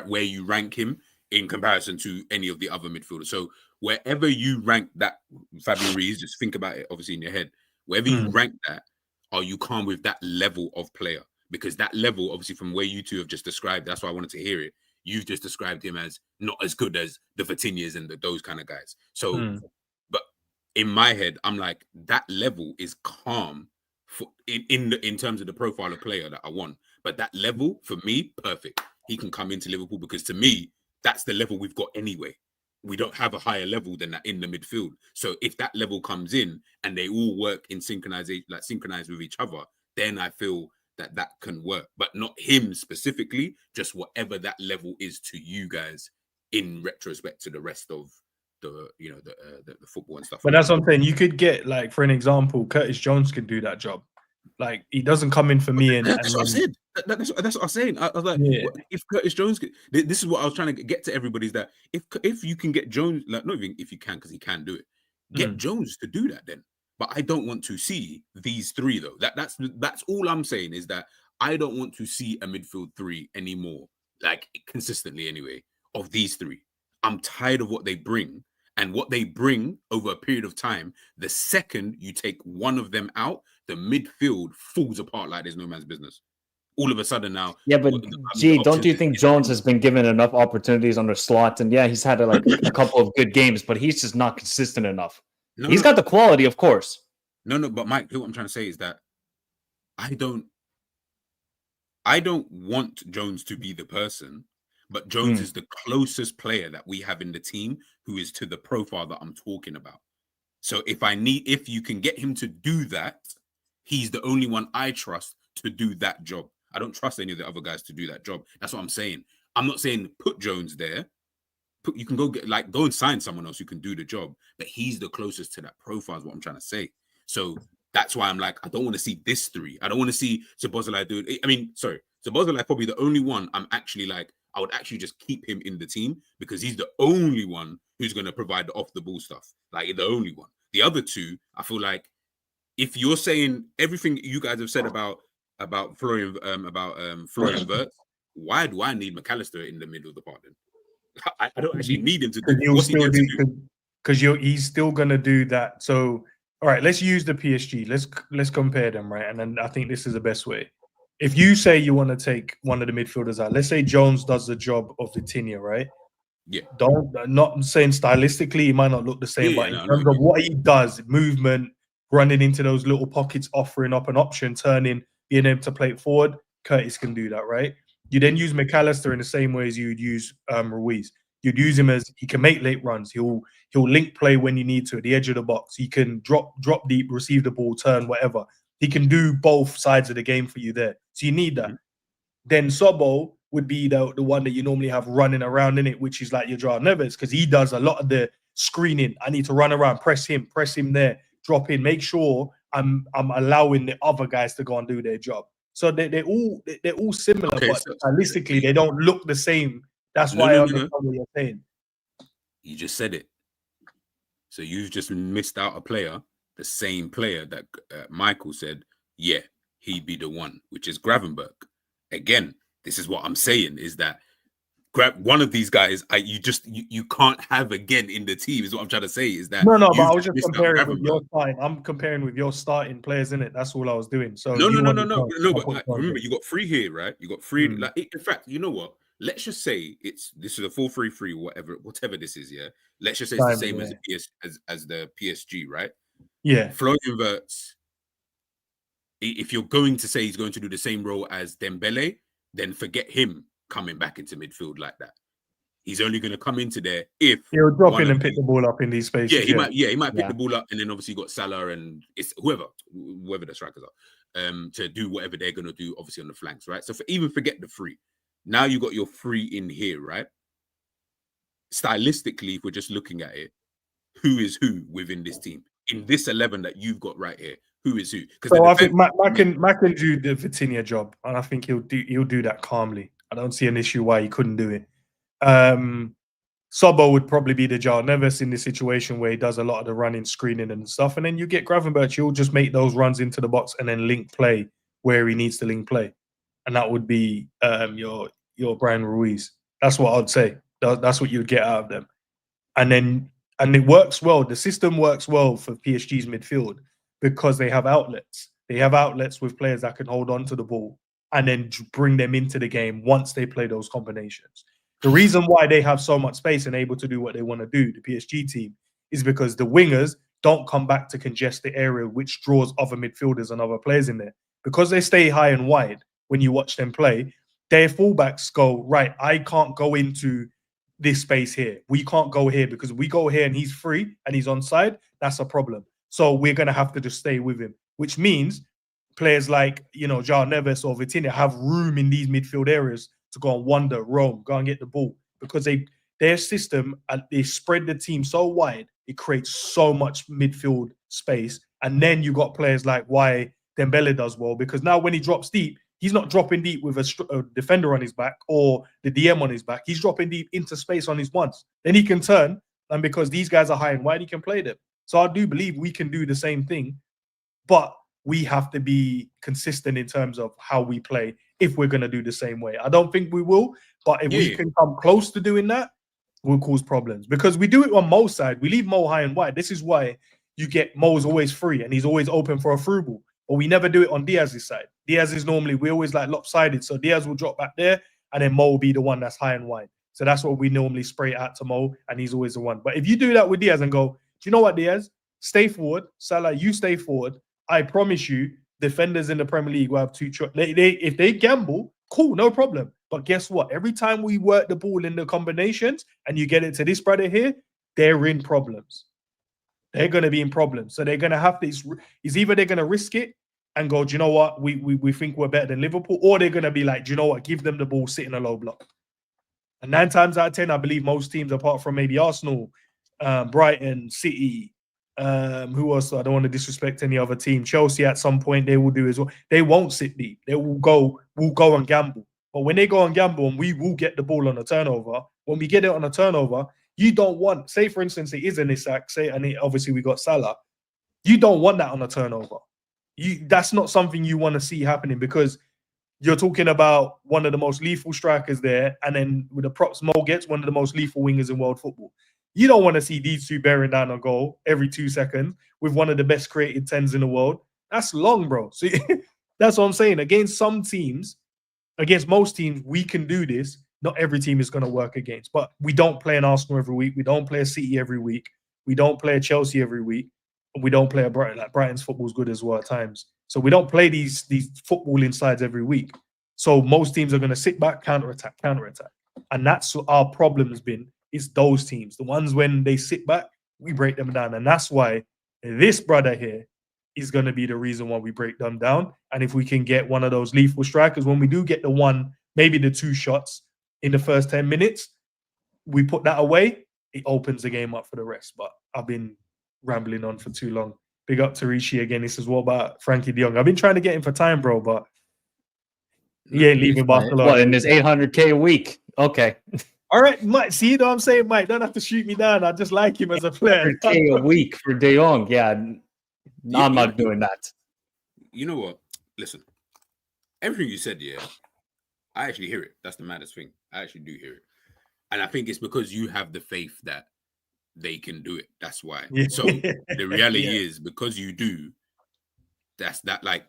where you rank him in comparison to any of the other midfielders. So wherever you rank that Fabian Ruiz, just think about it, obviously, in your head. Wherever you rank that, are you calm with that level of player? Because that level, obviously, from where you two have just described, that's why I wanted to hear it. You've just described him as not as good as the Vitinhas and those kind of guys. So, but in my head, I'm like, that level is calm in terms of the profile of player that I want. But that level, for me, perfect. He can come into Liverpool because, to me, that's the level we've got anyway. We don't have a higher level than that in the midfield. So if that level comes in and they all work in synchronized with each other, then I feel that can work. But not him specifically, just whatever that level is to you guys in retrospect to the rest of the football and stuff. But that's what I'm saying. You could get, like, for an example, Curtis Jones could do that job. Like, he doesn't come in for me. That's what I said. That's what I was saying. I was like, if Curtis Jones could, this is what I was trying to get to everybody, is that if you can get Jones, like, not even if you can, because he can do it, get Jones to do that then. But I don't want to see these three, though. That's all I'm saying, is that I don't want to see a midfield three anymore, like, consistently anyway, of these three. I'm tired of what they bring. And what they bring over a period of time, the second you take one of them out, the midfield falls apart like there's no man's business. All of a sudden now. Yeah, but don't you think Jones has been given enough opportunities under Slot? And yeah, he's had a couple of good games, but he's just not consistent enough. He's got the quality, of course. No, but Mike, what I'm trying to say is that I don't want Jones to be the person, but Jones is the closest player that we have in the team who is to the profile that I'm talking about. So if you can get him to do that, he's the only one I trust to do that job. I don't trust any of the other guys to do that job. That's what I'm saying. I'm not saying put Jones there. You can go and sign someone else who can do the job, but he's the closest to that profile is what I'm trying to say. So that's why I'm like, I don't want to see this three. I don't want to see Szoboszlai do it. I mean, sorry, Szoboszlai probably the only one I'm actually like, I would actually just keep him in the team because he's the only one who's going to provide the off-the-ball stuff. Like, the only one. The other two, I feel like, if you're saying everything you guys have said about Florian Wirtz, why do I need McAllister in the middle of the park then? I don't actually need him to do what he gets to do. Because he's still going to do that. So All right, let's use the PSG. Let's compare them, right? And then I think this is the best way. If you say you want to take one of the midfielders out, let's say Jones does the job of Vitinha, right? Yeah. Not saying stylistically, he might not look the same, but in terms of what he does, movement, running into those little pockets, offering up an option, turning, being able to play it forward, Curtis can do that, right? You then use McAllister in the same way as you'd use Ruiz. You'd use him as he can make late runs. He'll link play when you need to at the edge of the box. He can drop deep, receive the ball, turn, whatever. He can do both sides of the game for you there. So you need that. Then Sobo would be the one that you normally have running around in it, which is like your Joao Neves, because he does a lot of the screening. I need to run around, press him there, drop in, make sure I'm allowing the other guys to go and do their job. So they're all similar, but stylistically they don't look the same. That's why I understand what you're saying. You just said it. So you've just missed out a player, the same player that Michael said, yeah, he'd be the one, which is Gravenberch. Again, this is what I'm saying, is that one of these guys, you can't have again in the team, is what I'm trying to say, is that no, but I was just comparing with your starting. I'm comparing with your starting players, in it. That's all I was doing. So no. But remember, you got 3 here, right? You got 3. Like, in fact, you know what? Let's just say this is a 4-3-3, whatever this is. Yeah, let's just say it's the same as the PSG, right? Yeah, Florian Wirtz. If you're going to say he's going to do the same role as Dembele, then forget him coming back into midfield like that. He's only going to come into there if he'll drop in and pick the ball up in these spaces. Yeah, he might pick the ball up, and then obviously you got Salah and it's whoever the strikers are, to do whatever they're going to do, obviously on the flanks, right? So even forget the 3. Now you got your 3 in here, right? Stylistically, if we're just looking at it, who is who within this team? In this 11 that you've got right here, who is who? So I think Mac can do the Vitinha job, and I think he'll do that calmly. I don't see an issue why he couldn't do it. Sobo would probably be the Joao Neves in this situation where he does a lot of the running, screening and stuff, and then you get Gravenberch. He'll just make those runs into the box and then link play where he needs to link play, and that would be your Brian Ruiz. That's what I'd say. That's what you'd get out of them, and it works well. The system works well for PSG's midfield because they have outlets. They have outlets with players that can hold on to the ball and then bring them into the game once they play those combinations. The reason why they have so much space and able to do what they want to do, the PSG team, is because the wingers don't come back to congest the area, which draws other midfielders and other players in there. Because they stay high and wide when you watch them play, their fullbacks go, right, I can't go into this space here. We can't go here because if we go here and he's free and he's onside, that's a problem. So we're going to have to just stay with him, which means players like, Joao Neves or Vitinha have room in these midfield areas to go and wander, roam, go and get the ball, because their system, and they spread the team so wide, it creates so much midfield space. And then you got players like why Dembele does well, because now when he drops deep, he's not dropping deep with a defender on his back or the DM on his back. He's dropping deep into space on his ones. Then he can turn, and because these guys are high and wide, he can play them. So I do believe we can do the same thing, but we have to be consistent in terms of how we play if we're going to do the same way. I don't think we will, but if we can come close to doing that, we'll cause problems. Because we do it on Mo's side. We leave Mo high and wide. This is why you get Mo's always free and he's always open for a through ball. But we never do it on Diaz's side. Diaz is normally, we always like lopsided. So Diaz will drop back there and then Mo will be the one that's high and wide. So that's what we normally spray out to Mo, and he's always the one. But if you do that with Diaz and go, do you know what, Diaz? Stay forward. Salah, you stay forward. I promise you, defenders in the Premier League will have two choices. If they gamble, cool, no problem. But guess what? Every time we work the ball in the combinations and you get it to this brother here, they're in problems. They're going to be in problems. So they're going to have this. It's either they're going to risk it and go, do you know what? We think we're better than Liverpool, or they're going to be like, do you know what? Give them the ball, sit in a low block. And 9 times out of 10, I believe most teams, apart from maybe Arsenal, Brighton, City, who else? I don't want to disrespect any other team. Chelsea at some point they will do as well. They won't sit deep. They will go and gamble. But when they go and gamble and we will get the ball on a turnover, when we get it on a turnover, you don't want, say for instance, it is an Isak, obviously we got Salah. You don't want that on a turnover. That's not something you want to see happening, because you're talking about one of the most lethal strikers there, and then with the props Mo gets, one of the most lethal wingers in world football. You don't want to see these two bearing down a goal every 2 seconds with one of the best created 10s in the world. That's long, bro. So that's what I'm saying. Against some teams, against most teams, we can do this. Not every team is going to work against, but we don't play an Arsenal every week. We don't play a City every week. We don't play a Chelsea every week. And we don't play a Brighton. Like Brighton's football is good as well at times. So we don't play these footballing sides every week. So most teams are going to sit back, counter-attack. And that's what our problem has been. It's those teams. The ones when they sit back, we break them down. And that's why this brother here is going to be the reason why we break them down. And if we can get one of those lethal strikers, when we do get the one, maybe the 2 shots in the first 10 minutes, we put that away, it opens the game up for the rest. But I've been rambling on for too long. Big up to Rishi again. He says, what about Frankie de Jong? I've been trying to get him for time, bro, but he ain't leaving Barcelona. What, in this 800K a week? Okay. All right, Mike. See, you know what I'm saying, Mike? Don't have to shoot me down. I just like him as a player. 800K a week for de Jong. Yeah. No, I'm not doing that. You know what? Listen, everything you said, yeah, I actually hear it. That's the maddest thing. I actually do hear it. And I think it's because you have the faith that they can do it. That's why. Yeah. So the reality is, because you do, that's that, like,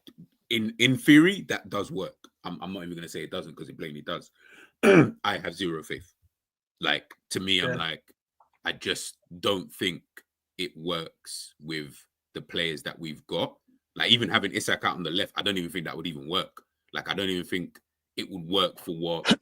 in theory, that does work. I'm not even going to say it doesn't, because it plainly does. I have zero faith. Like, to me, I'm like, I just don't think it works with the players that we've got. Like, even having Isak out on the left, I don't even think that would even work. Like, I don't even think it would work for what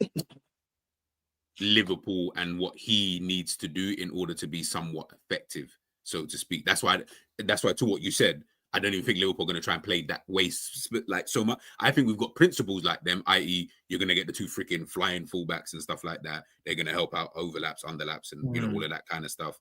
Liverpool and what he needs to do in order to be somewhat effective, so to speak. That's why to what you said, I don't even think Liverpool are going to try and play that way split like so much. I think we've got principles like them, i.e. you're going to get the 2 freaking flying fullbacks and stuff like that. They're going to help out overlaps, underlaps, and you know, all of that kind of stuff.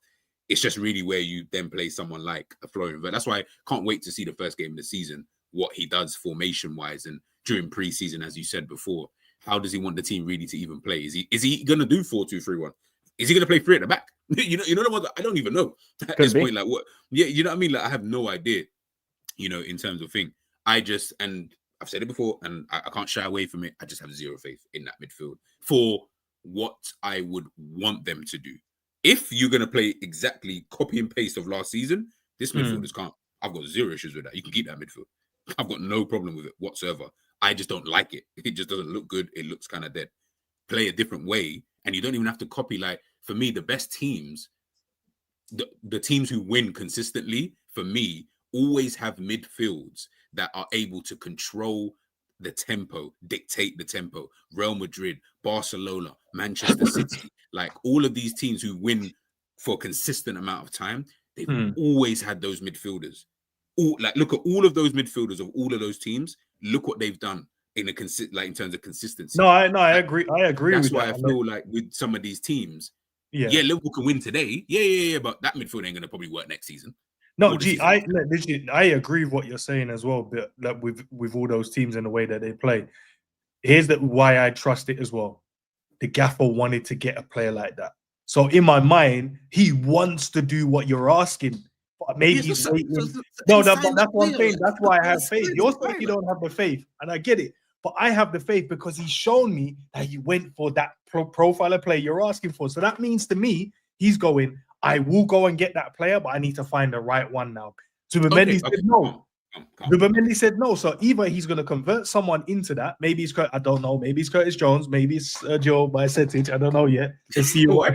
It's just really where you then play someone like a Florian Wirtz. That's why I can't wait to see the first game of the season, what he does formation-wise, and during pre-season, as you said before. How does he want the team really to even play? Is he going to do 4-2-3-1? Is he going to play 3 at the back? you know the ones I don't even know at this point. Like, what? Yeah, you know what I mean? Like, I have no idea. You know, in terms of thing, and I've said it before, and I can't shy away from it. I just have zero faith in that midfield for what I would want them to do. If you're going to play exactly copy and paste of last season, this midfielders can't. I've got zero issues with that. You can keep that midfield. I've got no problem with it whatsoever. I just don't like it. It just doesn't look good. It looks kind of dead. Play a different way, and you don't even have to copy. Like, for me, the best teams, the teams who win consistently, for me, always have midfields that are able to control the tempo, dictate the tempo. Real Madrid, Barcelona, Manchester City, like all of these teams who win for a consistent amount of time, they've always had those midfielders. Look at all of those midfielders of all of those teams. Look what they've done in in terms of consistency. I agree. I agree. That's why I feel like with some of these teams, Liverpool can win today. Yeah, but that midfield ain't gonna probably work next season. No, I agree with what you're saying as well. But like with all those teams and the way that they play, here's why I trust it as well. The gaffer wanted to get a player like that, so in my mind, he wants to do what you're asking. But maybe he's waiting. But that's what I'm saying. That's why I have faith. You're saying you don't have the faith, and I get it. But I have the faith because he's shown me that he went for that profile of player you're asking for. So that means to me, he's going, I will go and get that player, but I need to find the right one now. Zubimendi said no. Zubimendi said no. So either he's going to convert someone into that. Maybe it's I don't know. Maybe it's Curtis Jones. Maybe it's Joe Bicetic. I don't know yet. Let's see what.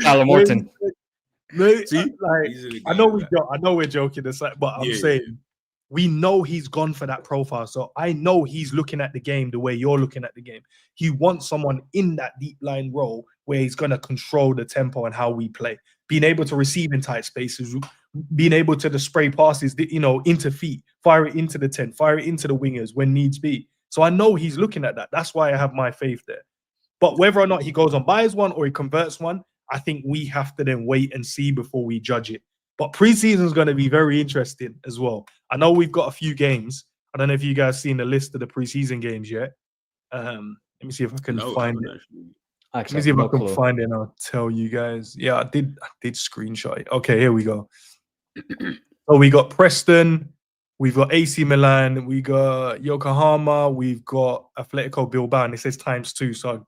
Alan Morton. See, like, I know we're joking, but I'm saying we know he's gone for that profile. So I know he's looking at the game the way you're looking at the game. He wants someone in that deep line role where he's going to control the tempo and how we play, being able to receive in tight spaces, being able to spray passes, into feet, fire it into the 10, fire it into the wingers when needs be. So I know he's looking at that. That's why I have my faith there. But whether or not he goes and buys one or he converts one, I think we have to then wait and see before we judge it. But preseason is going to be very interesting as well. I know we've got a few games. I don't know if you guys seen the list of the preseason games yet. Let me see if I can find it. Let me see if I can find it and I'll tell you guys. Yeah, I did screenshot it. Okay, here we go. So we got Preston, we've got AC Milan, we got Yokohama, we've got Atletico Bilbao, and it says ×2. So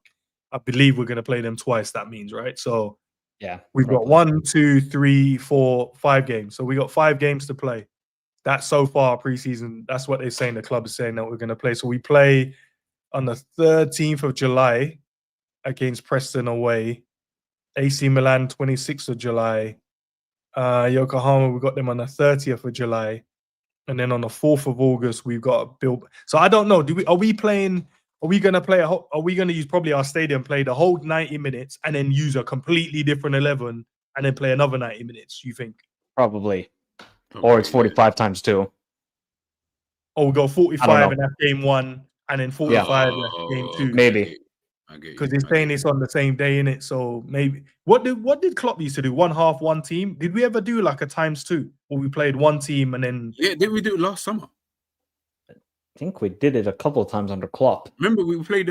I believe we're going to play them twice, that means, right? So Yeah. We've got 1, 2, 3, 4, 5 games. So we got 5 games to play. That's so far preseason. That's what they're saying. The club is saying that we're going to play. So we play on the 13th of July against Preston away. AC Milan, 26th of July. Yokohama, we got them on the 30th of July. And then on the 4th of August, we've got Bill. So I don't know. Are we going to play are we going to use probably our stadium, play the whole 90 minutes and then use a completely different 11 and then play another 90 minutes, you think? Probably. Or it's 45 times 2. Oh, we'll go 45 and that's game 1 and then 45 game 2. Maybe. Because they're saying it's on the same day, innit? So maybe what did Klopp used to do? 1 half, 1 team. Did we ever do like a ×2 where we played 1 team and then? Yeah, did we do it last summer? I think we did it a couple of times under Klopp. Remember we played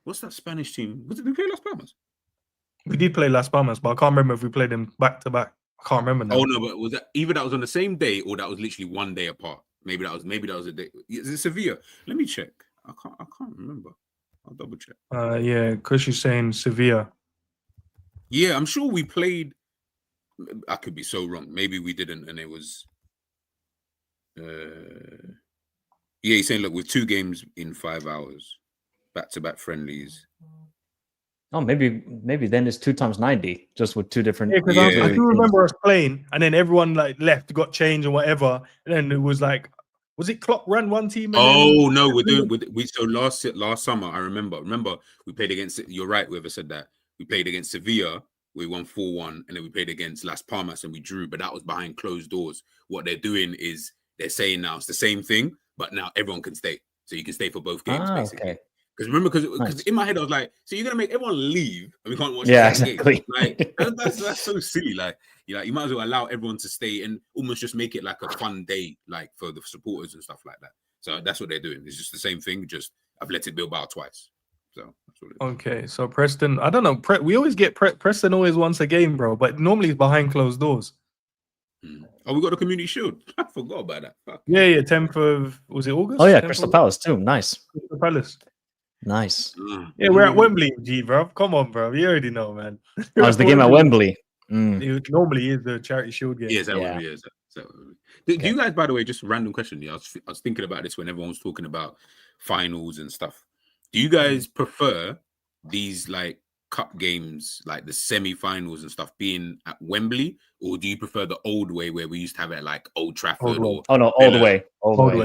what's that Spanish team? Did we play Las Palmas? We did play Las Palmas, but I can't remember if we played them back to back. I can't remember now. Oh no, but was that either that was on the same day or that was literally 1 day apart? Maybe that was a day. Is it Sevilla? Let me check. I can't remember. I'll double check. Yeah, because you're saying Sevilla. Yeah, I'm sure we played. I could be so wrong. Maybe we didn't, and it was. Yeah, he's saying look with 2 games in 5 hours, back-to-back friendlies. Oh, maybe then it's 2 times 90, just with 2 different. Yeah, because I do remember us playing, and then everyone like left, got changed and whatever, and then it was like. Was it Klopp ran 1 team? Oh no, we're doing so last summer. I remember we played against. You're right. Whoever said that we played against Sevilla. We won 4-1, and then we played against Las Palmas and we drew. But that was behind closed doors. What they're doing is they're saying now it's the same thing, but now everyone can stay, so you can stay for both games basically. Okay. Because remember, because in my head I was like, so you're gonna make everyone leave and we can't watch. Yeah, the same exactly. Game. Like that's so silly. Like you might as well allow everyone to stay and almost just make it like a fun day, like for the supporters and stuff like that. So that's what they're doing. It's just the same thing. Just I've let it Bilbao twice. So that's what it is. Okay, so Preston, I don't know. We always get Preston always wants a game, bro, but normally it's behind closed doors. Oh, we got a community shield. I forgot about that. Fuck. Yeah, 10th of was it August? Oh yeah, Crystal Palace too. Nice. Crystal Palace. Nice. Yeah, we're at Wembley, G, bro. Come on, bro. You already know, man. Oh, it's the game at Wembley. It normally is the charity shield game. Yeah, Wembley. Do you guys, by the way, just a random question? Yeah, I was thinking about this when everyone was talking about finals and stuff. Do you guys prefer these like cup games, like the semi-finals and stuff, being at Wembley, or do you prefer the old way where we used to have it at like Old Trafford? All the way,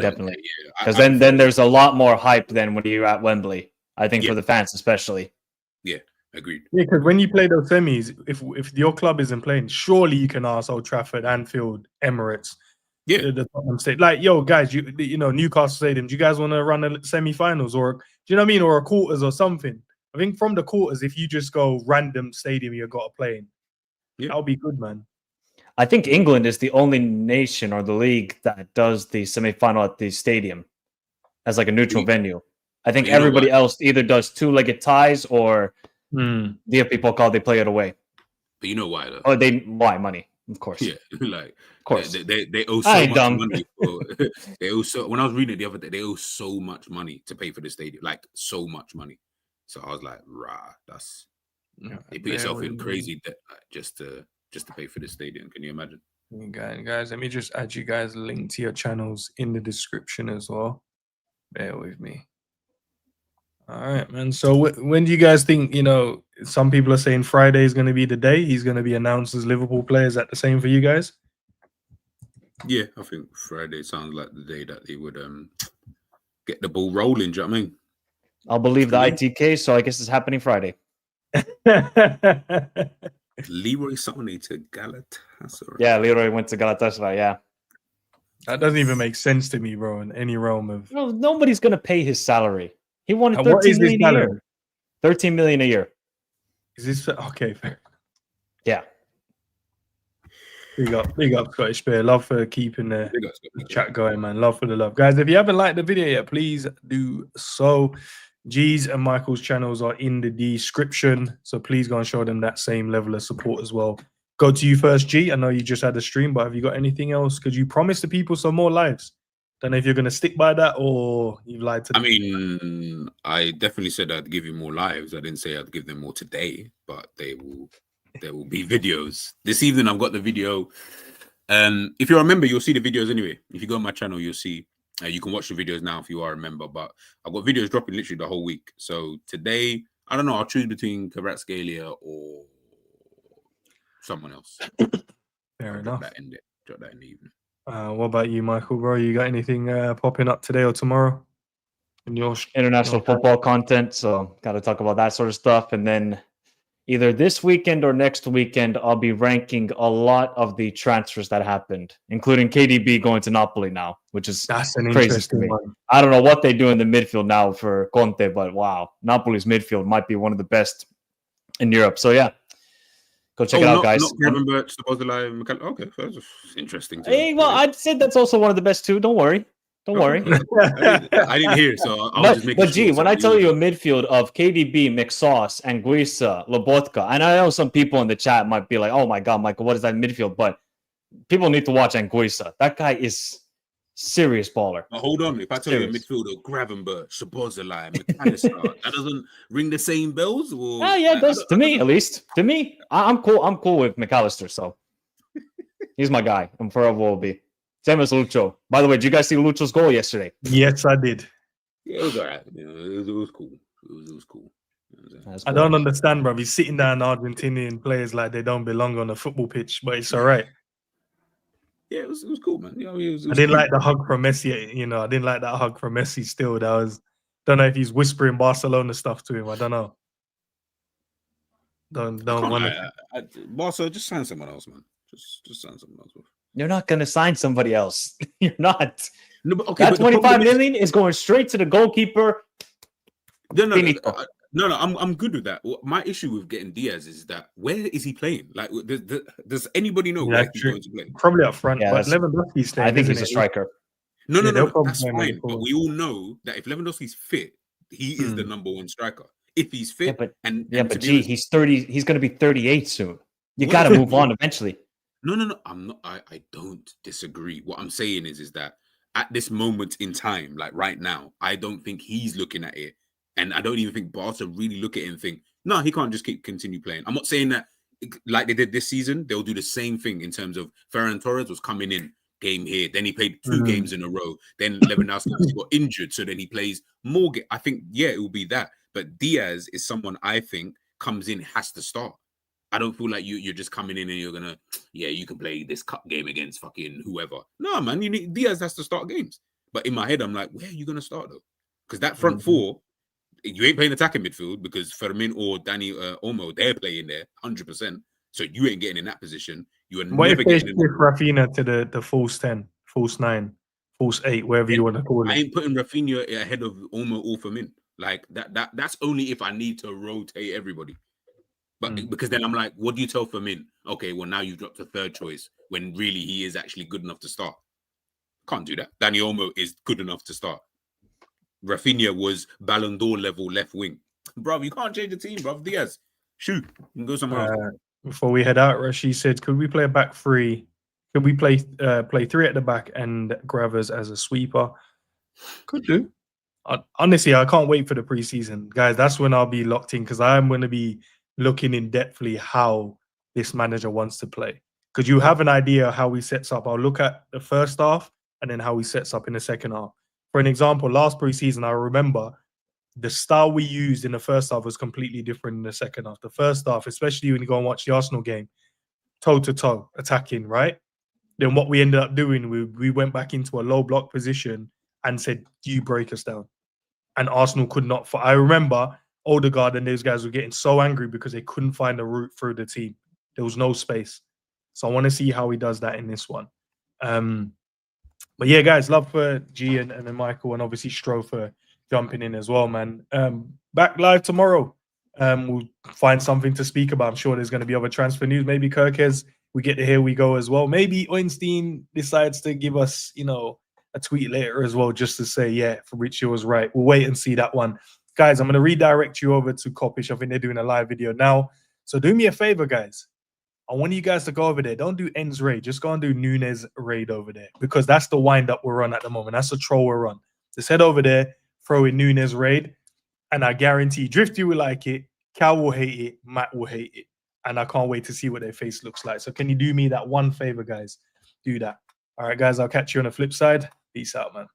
definitely. Because then there's a lot more hype than when you're at Wembley. I think for the fans especially. Yeah, agreed. Yeah, because when you play those semis, if your club isn't playing, surely you can ask Old Trafford, Anfield, Emirates. Yeah, the Tottenham State. Like, yo, guys, you know, Newcastle Stadium. Do you guys want to run a semi-finals or do you know what I mean, or a quarters or something? I think from the quarters, if you just go random stadium you got to play in, that'll be good, man. I think England is the only nation or the league that does the semi-final at the stadium as like a neutral venue. I think everybody else either does 2-legged ties or the people they play it away. But you know why though? Oh, why money? Of course. Yeah, like of course they owe so much money. They owe so. When I was reading it the other day, they owe so much money to pay for the stadium, like so much money. So I was like, rah, that's they put yourself in crazy debt just to pay for the stadium. Can you imagine? Guys, let me just add you guys a link to your channels in the description as well. Bear with me. All right, man. So when do you guys think, you know, some people are saying Friday is going to be the day he's going to be announced as Liverpool player. Is that the same for you guys? Yeah, I think Friday sounds like the day that they would get the ball rolling. Do you know what I mean? I'll believe the ITK, so I guess it's happening Friday. Leroy Sané to Galatasaray. Yeah, Leroy went to Galatasaray, yeah. That doesn't even make sense to me, bro, in any realm of... No, nobody's going to pay his salary. He wanted 13 million a year. 13 million a year. Is this... Okay, fair. Yeah. Big up, Scottish Bear. Love for keeping the chat going, man. Love for the love. Guys, if you haven't liked the video yet, please do so. G's and Michael's channels are in the description, so please go and show them that same level of support as well. Go to you first, G. I know you just had a stream, but have you got anything else? Could you promise the people some more lives? Don't know if you're going to stick by that or you've lied to them. I mean, I definitely said I'd give you more lives. I didn't say I'd give them more today, but they will there will be videos. This evening, I've got the video. If you're a member, you'll see the videos anyway. If you go on my channel, you'll see. You can watch the videos now if you are a member. But I've got videos dropping literally the whole week. So today, I don't know. I'll choose between Kvaratskhelia or someone else. Fair enough. Drop that in the evening. What about you, Michael, bro? You got anything popping up today or tomorrow in your international football content? So got to talk about that sort of stuff. And then either this weekend or next weekend, I'll be ranking a lot of the transfers that happened, including KDB going to Napoli now, which is crazy to me. One. I don't know what they do in the midfield now for Conte, but wow, Napoli's midfield might be one of the best in Europe. So yeah, go check it out, guys. Okay, that's interesting. Hey, well, I'd say that's also one of the best too. Don't worry. Don't worry. I didn't hear, so I'll just make it. But gee, when I tell you a midfield of KDB, McSauce, Anguissa, Lobotka, and I know some people in the chat might be like, oh my God, Michael, what is that midfield? But people need to watch Anguissa. That guy is serious baller. But hold on. If I tell you a midfielder, Gravenberch, Szoboszlai, McAllister, that doesn't ring the same bells? Or, yeah, it does. To me, at least. To me, I'm cool. I'm cool with McAllister, so he's my guy. I'm forever will be. Same as Lucho. By the way, did you guys see Lucho's goal yesterday? Yes, I did. Yeah, it was all right. You know, it was cool. It was cool. I don't understand, bro. He's sitting down Argentinian players like they don't belong on a football pitch, but it's all right. Yeah, it was cool, man. You know, it was I didn't cool. like the hug from Messi. You know, I didn't like that hug from Messi. Still, that was. Don't know if he's whispering Barcelona stuff to him. I don't know. Don't want to. Barca, just sign someone else, man. Just sign someone else. You're not going to sign somebody else. You're not. No, but, okay, that 25 million is going straight to the goalkeeper. No, I'm good with that. My issue with getting Diaz is that where is he playing? Like, does anybody know where he's going to play? Probably up front, but Lewandowski's staying. I think he's a striker. No, that's fine. But we all know that if Lewandowski's fit, he is the number one striker. If he's fit, but he's 30. He's going to be 38 soon. You got to move on eventually. No. I'm not. I don't disagree. What I'm saying is that at this moment in time, like right now, I don't think he's looking at it, and I don't even think Barca really look at it and think, no, he can't just continue playing. I'm not saying that like they did this season, they'll do the same thing in terms of Ferran Torres was coming in game here, then he played 2 games in a row, then Lewandowski got injured, so then he plays more. I think it will be that. But Diaz is someone I think comes in, has to start. I don't feel like you're just coming in and you're gonna, you can play this cup game against fucking whoever. No, man, Diaz has to start games. But in my head, I'm like, where are you gonna start though? Because that front four, you ain't playing attacking midfield because Fermin or Dani Olmo, they're playing there 100%. So you ain't getting in that position. You are never getting in. Rafinha to the false 10, false 9, false 8, wherever you want to call it. I ain't putting Rafinha ahead of Olmo or Fermin. Like that's only if I need to rotate everybody. But because then I'm like, what do you tell Fermin? Okay, well now you've dropped a third choice when really he is actually good enough to start. Can't do that. Dani Olmo is good enough to start. Rafinha was Ballon d'Or level left wing. Bro, you can't change the team, bro. Diaz, shoot. You can go somewhere else. Before we head out, Rashi said, could we play a back 3? Could we play 3 at the back and Gravers as a sweeper? Could do. Honestly, I can't wait for the preseason. Guys, that's when I'll be locked in because I'm going to be looking in depthly how this manager wants to play. Because you have an idea how he sets up. I'll look at the first half and then how he sets up in the second half. For an example, last preseason, I remember the style we used in the first half was completely different in the second half. The first half, especially when you go and watch the Arsenal game, toe-to-toe, attacking, right? Then what we ended up doing, we went back into a low block position and said, you break us down. And Arsenal could not. I remember Odegaard and those guys were getting so angry because they couldn't find a route through the team. There was no space. So I want to see how he does that in this one. But yeah, guys, love for G and then Michael and obviously Stro for jumping in as well, man. Back live tomorrow. We'll find something to speak about. I'm sure there's going to be other transfer news. Maybe Kirkes, we get to Here We Go as well. Maybe Ornstein decides to give us, a tweet later as well, just to say, yeah, Fabrizio was right. We'll wait and see that one. Guys, I'm going to redirect you over to Kopish. I think they're doing a live video now. So do me a favor, guys. I want you guys to go over there. Don't do Ends raid. Just go and do Nunes raid over there because that's the wind-up we're on at the moment. That's the troll we're on. Just head over there, throw in Nunes raid, and I guarantee Drifty will like it, Cal will hate it, Matt will hate it. and I can't wait to see what their face looks like. So can you do me that one favor, guys? Do that. All right, guys, I'll catch you on the flip side. Peace out, man.